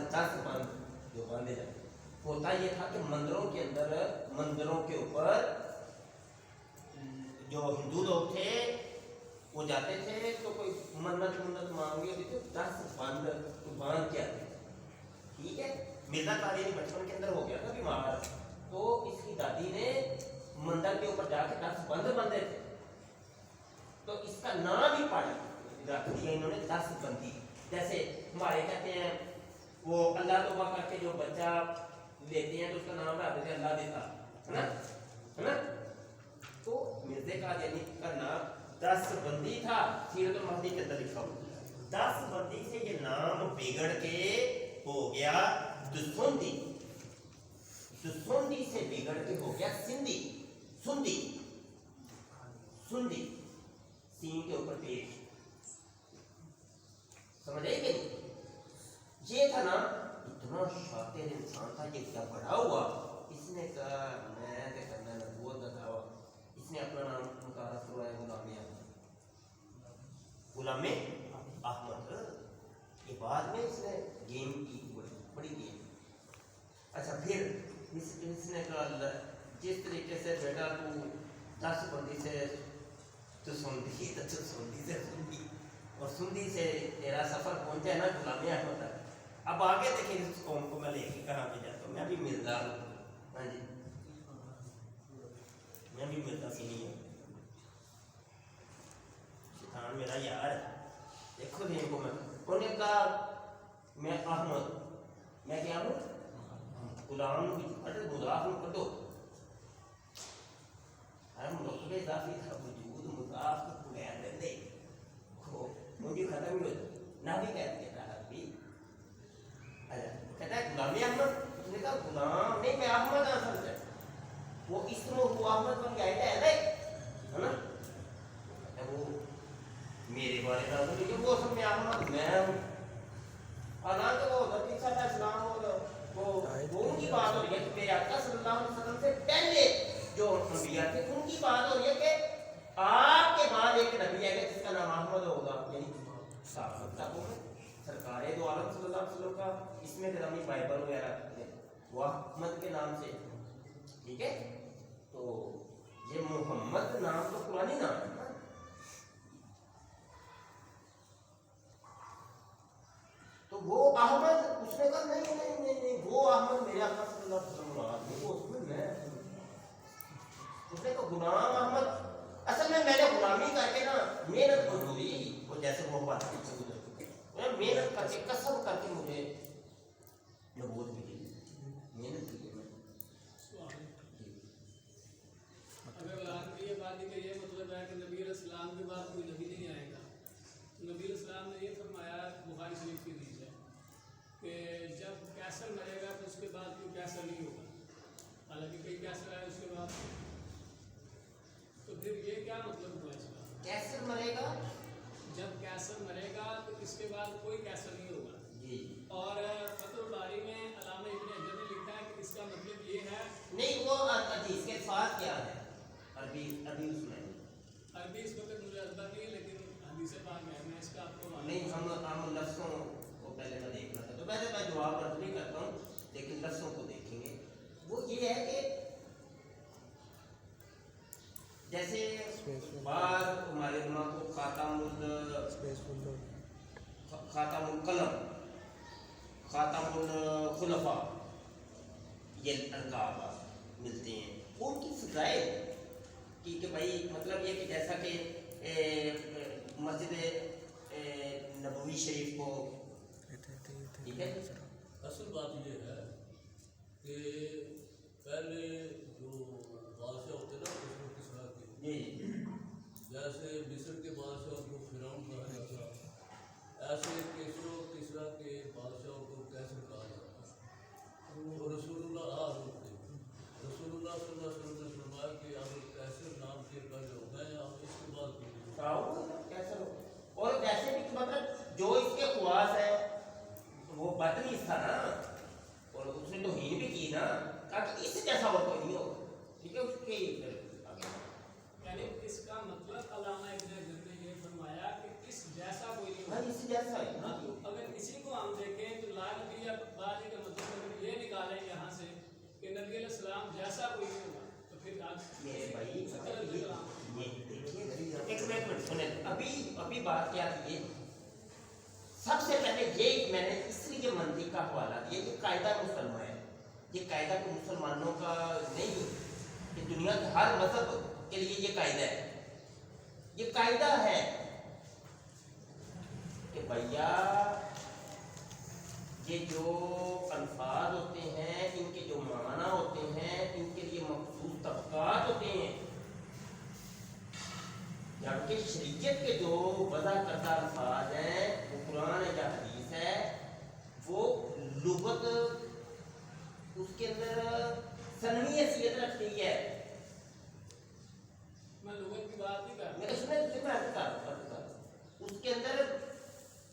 جو باندھے جاتے ہوتا یہ تھا کہ مندروں کے اندر مندروں کے اوپر جو ہندو لوگ تھے وہ جاتے تھے تو کوئی منت مانگی ہوتی تھی 10 بند باندھ کے آتے تھے. ٹھیک ہے مرزا قادری بچپن کے اندر ہو گیا تھا بیمار تو اس کی دادی نے مندر کے اوپر جا کے 10 بند بندھے تھے تو اس کا نام ہی پڑا रख दिया इन्होंने 10 बंदी। जैसे हमारे कहते हैं वो अल्लाह तौबा करके जो बच्चा लेते हैं तो उसका नाम रख देते हैं अल्लाह देता, है ना। तो मिर्ज़े कादियानी का नाम 10 बंदी था, सीरत महदी के अंदर लिखा हुआ 10 बंदी से ये नाम बिगड़ के हो गया दुसुंदी, दुसुंदी से बिगड़ के हो गया सिंधी, सुंदी, सुंदी सीन के ऊपर पेश, समझ आई कि ये था ना इतना शातिर इंसान था, ये क्या बड़ा हुआ, इसने कहा मैं तो करना नबूवत का दावा, इसने अपना नाम मुकारा करवाया गुलाम अहमद। ये बाद में इसने गेम की, बड़ी गेम। अच्छा फिर इसने कहा जिस तरीके से बेटा तू 10 बंदी से तो सुनती तो सुनती से सुनती और सुनती से तेरा सफर पहुंचा है ना गुलाम अहमद तक। अब आगे देखिए इस कौम को मैं लेके कहाँ पे जाता हूँ, मैं भी मिर्जा हूँ, हाँ जी मैं भी मिर्जा सी नहीं हूँ, शैतान मेरा यार। देखो देखो मैं उन्हें कहा मैं अहमद, मैं क्या हूँ गुलाम अरे मुदाफ में पढ़ो, हम लोग इजाफी था वजूद मुदाफ को पुराया रहते हो मुझे खत्म ही हो ना भी कहते हैं भी। अच्छा कहता है गुलाम अहमद, उसने कहा गुलाम नहीं मैं अहमद असल से वो इसमें वो अहमद बन गया है ना, वो मेरे बारे में तो लेकिन वो सब में अहमद मैं हूँ, हालांकि वो नबी सल्लल्लाहु अलैहि वसल्लम और वो उनकी बात हो रही है कि मेरे आका सल्लल्लाहु अलैहि वसल्लम से पहले जो नबिया थे उनकी बात हो रही है कि आपके बाद एक नबी है जिसका नाम अहमद होगा, यानी सरकार दो आलम सल्लल्लाहु अलैहि वसल्लम का इसमें ग्रामी बाइबल वगैरह वो अहमद के नाम से, ठीक है। तो ये मोहम्मद नाम तो पुरानी नाम है ना, तो वो अहमद उसने कहा नहीं नहीं नहीं नहीं वो अहमद मेरे आका सल्लल्लाहु अलैहि वसल्लम वो उसमें मैं, उसने कहा गुलाम अहमद असल में मैंने गुलामी करके ना मेहनत मजदूरी वो जैसे वो बात मैं मेहनत करके कसम करके मुझे नबूवत मिली, मेहनत की मैं। अगर आखिर ये बात का ये मतलब है कि नबी अलैहिस्सलाम के बाद कोई नबी नहीं आएगा, नबी अलैहिस्सलाम ने ये फरमाया बुखारी शरीफ की हदीस है कि जब कैसर मरेगा तो उसके बाद कोई कैसर नहीं होगा, हालांकि कई कैसर आए उसके बाद, तो फिर ये क्या मतलब हुआ इसका? कैसर मरेगा, जब कैसर मरेगा तो इसके बाद कोई कैसर नहीं होगा जी। और फतहुल बारी में अल्लामा इब्न हजर ने लिखा है कि इसका मतलब ये है नहीं वो हदीस के साथ क्या है अरबी अभी उसमें अरबी इस वक्त मुझे अरबा नहीं है लेकिन हदीस पाक है, मैं इसका आपको नहीं हम लफ्ज़ों को पहले मैं देखना था, तो पहले मैं जवाब अर्ज नहीं करता हूँ लेकिन लफ्ज़ों को देखेंगे। वो ये है कि जैसे बाद हमारे उलमा को खातामुल कलम खातामुल खुलफा ये अलकाब मिलते हैं, उनकी फ़ज़ाइल कि भाई मतलब ये कि जैसा कि मस्जिद नबवी शरीफ को, ठीक है। असल बात ये है कि पहले जो बादशाह होते ना उसको किसरा के जी जैसे मिस्र के बादशाह को फिरौन कहा जाता, ऐसे किसरो किसरा के बादशाह को कैसर कहा जाता। तो रसूलुल्लाह रसूलुल्लाह सल्लल्लाहु अलैहि वसल्लम ने फरमाया कि अब कैसर नाम के का जो मैं अब इसके बाद कैसर और जैसे भी मतलब जो इसके ख्वास है वो बदतमीज था ना और उसने तो हीन भी की ना, कहा कि इससे जैसा और कोई नहीं होगा, ठीक है। उसके यानी इसका मतलब अल्लामा इब्न हजर ने ये फरमाया कि इस जैसा कोई नहीं हाँ होगा। इससे जैसा है हाँ, तो अगर इसी को हम देखें तो ला नबी या बादी का मतलब अगर ये निकालें यहाँ से कि नबी अलैहिस्सलाम जैसा कोई नहीं होगा तो फिर आज मेरे भाई ये देखिए एक मिनट सुने, अभी बात क्या थी, सबसे पहले ये मैंने इसलिए मंतिक का हवाला दिया, ये कायदा मुसलमान है, ये कायदा को मुसलमानों का नहीं, ये दुनिया के हर मजहब के लिए ये कायदा है, ये कायदा है भैया ये जो अल्फाज होते हैं इनके जो माना होते हैं इनके लिए मखसूस तबकात होते हैं, जबकि शरीयत के जो वज़ा करदा अल्फाज हैं वो कुरान है या हदीस है, वो लुगत उसके अंदर सनवी हैसियत रखती है। मैं लुगत की बात नहीं कर मेरे सुने तुझे मैं अर्ज कर उसके अंदर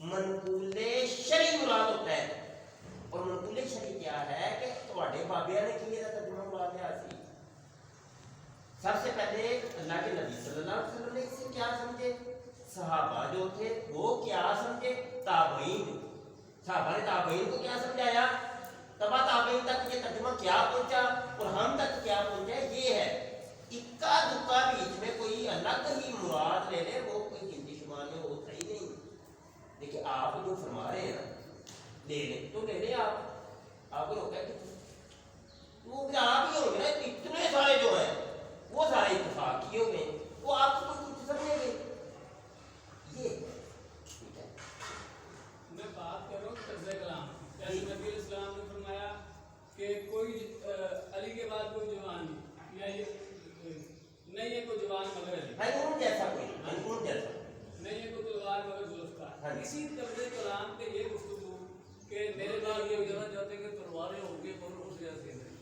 मनकूले शरी मुराद होता है, और मनकूले शरी क्या है कि तुम्हारे बाबिया ने की है तर्जुमा मुराद है आसी। सबसे पहले अल्लाह के नबी सल्लल्लाहु अलैहि वसल्लम ने इसे क्या समझे, सहाबा जो थे वो क्या समझे, ताबईन सहाबा ने ताबईन को क्या समझाया, तबा ताबईन तक ये तर्जुमा क्या पहुंचा और हम तक क्या पहुंचा, ये है। इक्का दुक्का बीच में कोई अलग ही मुराद ले ले वो कोई गिनती शुमार में होता ही नहीं। देखिए आप जो फरमा रहे हैं ना ले ले तो ले ले आप रोका कि वो भी आप ही होंगे ना, इतने सारे जो हैं वो सारे इत्तेफाक किए हुए वो आपको कोई कुछ समझेंगे, ये ठीक है। मैं बात कर रहा हूँ तर्ज़े कलाम, जैसे नबी इस्लाम ने फरमाया कि कोई अली के बाद कोई जवान या ये नहीं है कोई जवान मगर अली, हनून जैसा कोई हनून जैसा नहीं है कोई तलवार मगर जुल्फ़कार। इसी तर्ज़े कलाम पे ये गुफ्तगू कि मेरे बाद ये कहना चाहते हैं कि तलवारें होंगी पर उस जैसे नहीं।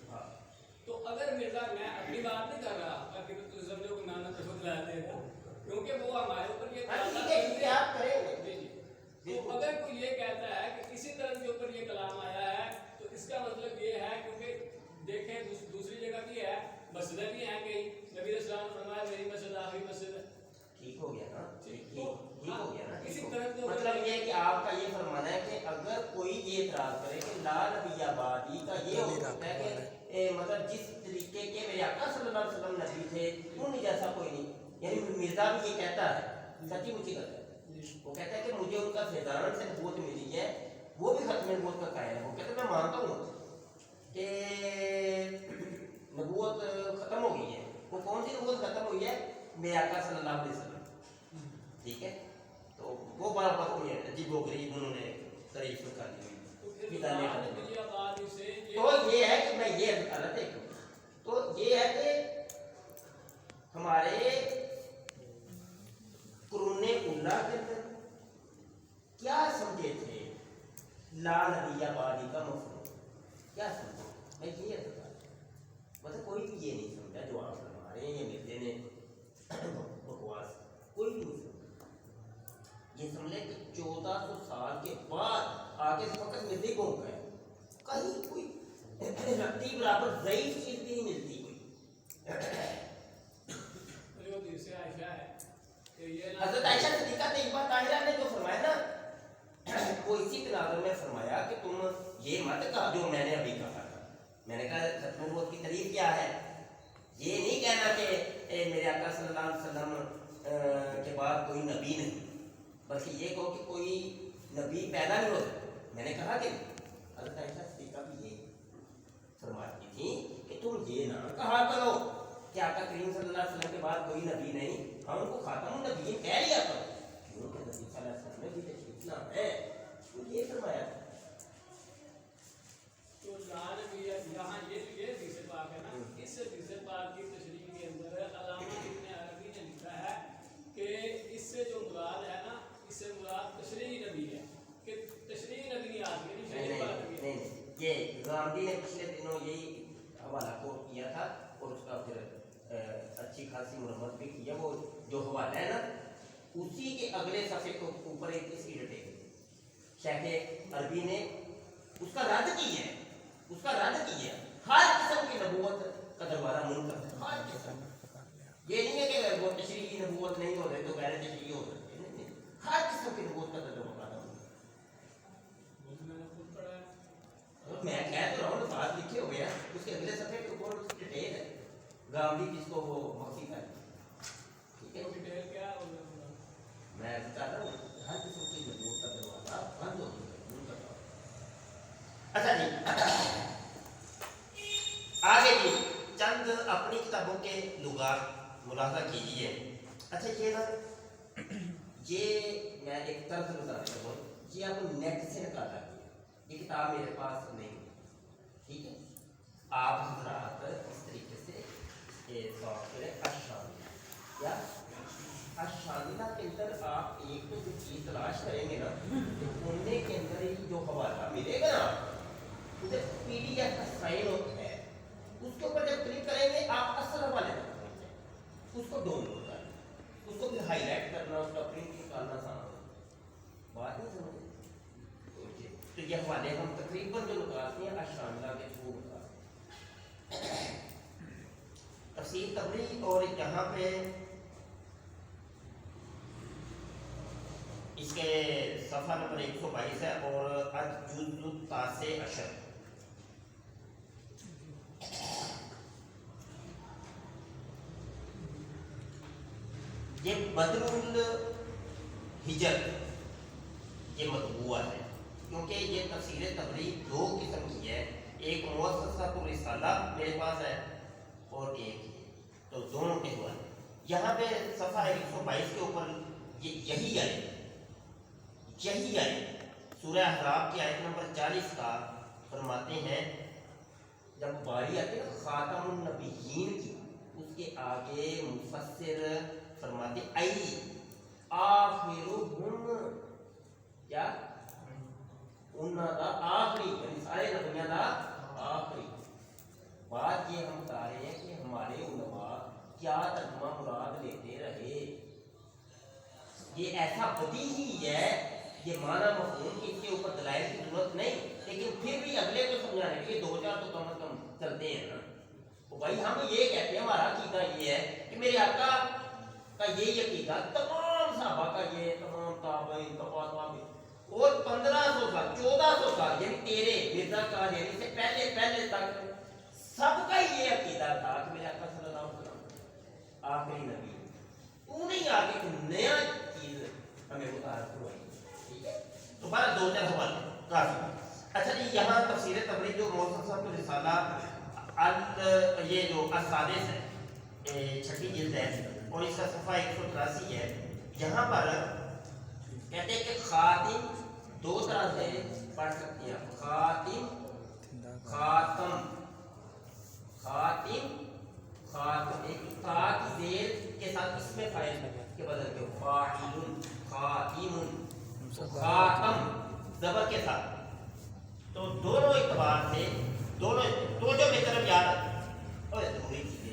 तो अगर मिर्जा मैं अपनी बात नहीं कर रहा ताकि तुम समझो कि नाना तो खुद ला देगा, क्योंकि वो हमारे ऊपर ये आप करेंगे। जी जी। तो अगर कोई ये कहता है कि इसी तरह के ऊपर ये कलाम आया है तो इसका मतलब ये है, क्योंकि देखें दूसरी जगह भी है, मस्जिदें भी हैं कहीं, नबी इस्लाम ने फरमाया मेरी मस्जिद आखिरी मस्जिद है। ठीक हो गया ना, ठीक हो गया ना। इसी तरह के मतलब ये कि आपका ये फरमाना है कि अगर कोई ये इतराज करे कि ला नबियाबादी का ये हो सकता है कि मतलब जिस तरीके के मेरे आका सल्लल्लाहु अलैहि वसल्लम नबी थे उन जैसा कोई नहीं, यानी मिर्जा भी ये कहता है, सच्ची मुच्ची कहता है, वो कहता है कि मुझे उनका फैजान से नबूवत मिली है, वो भी खत्म नबूवत का कायल है। वो कहता है मैं मानता हूँ कि नबूवत खत्म हो गई है। वो कौन सी नबूवत खत्म हुई है, मेरे आका सल्लल्लाहु अलैहि वसल्लम, ठीक है। तो वो बड़ा अजीब व गरीब उन्होंने तारीफ कर दी। तो ये है कि मैं ये गलत है, तो ये है कि हमारे कुरान उल्लाह के अंदर क्या समझे थे ला नबियाबादी का मफहूम, क्या समझे, मैं ये मतलब कोई भी ये नहीं समझा जो आप फरमा रहे हैं, ये मिलते ने बकवास कोई भी नहीं समझा। ये समझे कि 1400 साल के बाद आगे फकत मिलती घूम गए, कहीं कोई रत्ती बराबर ज़ईफ चीज भी नहीं मिलती कोई। हज़रत आयशा सिद्दीक़ा तय्यबा ताहिरा ने जो फरमाया ना, वो इसी तनाज़ुर में फरमाया कि तुम ये मत कहा जो मैंने अभी कहा था। मैंने कहा खत्म नबूवत की तारीफ क्या है, ये नहीं कहना कि मेरे आका सल्लल्लाहु अलैहि वसल्लम के बाद कोई नबी नहीं, बल्कि ये कहो कि कोई नबी पैदा नहीं हो सकता। मैंने कहा कि हज़रत आयशा सिद्दीक़ा भी ये फरमाती थी कि तुम ये ना कहा करो कि आका करीम सल्लल्लाहु अलैहि वसल्लम के बाद कोई नबी नहीं, हम उनको खातमुन नबीय्यीन कह लिया करो, क्योंकि नबी सल्लल्लाहु अलैहि वसल्लम ने भी तशरीफ है, तो ये फरमाया। तो लाल भी यहाँ ये हदीस पाक है ना, इस हदीस पाक की तशरीह के अंदर अल्लामा इब्न अरबी ने लिखा है कि इससे जो मुराद है ना, इससे मुराद तशरीह नबी है, कि तशरीह नबी नहीं आती है, नहीं, ये गांधी ने पिछले दिनों यही हवाला कोट किया था और उसका फिर अच्छी खासी मुरम्मत भी किया। वो जो हवाला है ना उसी के अगले सफ़े के ऊपर एक इसकी डिटेल शेख अरबी ने उसका रद्द किया है, हर किस्म की नबूवत का दरबारा मुनकर है, हर किस्म। ये नहीं है कि वो तशरीह की नबूवत नहीं हो रही तो गैर तशरीह हो सकती है, नहीं, हर किस्म की नबूवत का दरबारा। मैं कह तो रहा हूँ बात लिखे हुए हैं, उसके अगले सफ़े के ऊपर डिटेल है, गांधी जिसको वो मौसी का, ठीक है। डिटेल क्या है मैं बता रहा हूँ हर किस्म की नबूवत का दरवाजा बंद हो गया। अच्छा जी, आगे जी चंद अपनी किताबों के लुगात मुलाजा कीजिए। अच्छा ये ना یہ میں ایک طرز بتانے لگا ہوں، یہ آپ کو نیٹ سے نکالا گیا، یہ کتاب میرے پاس نہیں ہے، ٹھیک ہے؟ آپ حضرات اس طریقے سے سافٹ ویئر اشاملہ یا اشاملہ کے اندر آپ ایک تو جو چیز تلاش کریں گے نا، تو انہیں کے اندر ہی جو حوالہ ملے گا نا، ادھر پی ڈی ایف کا سائن ہوتا ہے، اس کے اوپر جب کلک کریں گے آپ اصل حوالے تک پہنچ جائیں گے، اس کو ڈاؤن لوڈ کرنا، اس کو پھر ہائی لائٹ کرنا، اس کا پرنٹ نکالنا آسان ہوتا، بات نہیں سمجھے؟ تو یہ حوالے ہم تقریباً جو نکالتے ہیں اشاملہ کے تھرو نکالتے ہیں۔ تفسیر تبری اور یہاں پہ اس کے صفحہ نمبر 122 ہے اور الجزء التاسع عشر، یہ بدر الحجر یہ مطبوعہ ہے، کیونکہ یہ تفسیر تبری دو قسم کی ہے، ایک مؤسسۃ الرسالہ میرے پاس ہے اور ایک یہ، تو دونوں کے حوالے یہاں پہ صفحہ 122 کے اوپر یہی آئے سورہ احزاب کی آیت نمبر 40 کا فرماتے ہیں، جب باری آتی ہے نا خاتم النبیین کی، اس کے آگے مفسر فرماتے ای آخرہم، کیا انہاں دا آخری، یعنی سارے نبیوں دا آخری۔ بات یہ ہم بتا رہے ہیں کہ ہمارے علماء کیا ترجمہ مراد لیتے رہے، یہ ایسا بدیہی ہے، یہ معنی مفہوم کی اس کے اوپر دلائل کی ضرورت نہیں، لیکن پھر بھی اگلے کو سمجھانے کے لیے دو چار تو کم از کم چلتے ہیں نا۔ تو بھائی ہم یہ کہتے ہیں، ہمارا عقیدہ یہ ہے کہ میرے آقا کا یہی عقیدہ، تمام صحابہ کا یہ، تمام تابعین اور 1500 سال 1400 سال یعنی تیرے مرزا قادیانی سے پہلے تک سب کا یہ عقیدہ تھا کہ میرے آقا صلی اللہ علیہ وسلم آخری نبی، تو نہیں آگے کوئی نیا چیز ہمیں متعارف کروائی، ٹھیک ہے؟ تو بارہ دو چار حوالے کافی۔ اچھا جی، یہاں تفسیر تبری جو مؤسسۃ الرسالہ یہ جو السادس ہے، چھٹی جلد ہے اور اس کا صفحہ 183 ہے، یہاں پر کہتے ہیں کہ خاتم دو طرح سے پڑھ سکتے ہیں، خاتم ایک تا کی زیر کے ساتھ اس میں فاعل کے بدل کے فاعل، خاتم، خاتم زبر کے ساتھ، تو دونوں اعتبار سے دونوں توجہ کی طرف یاد اور ضروری چیز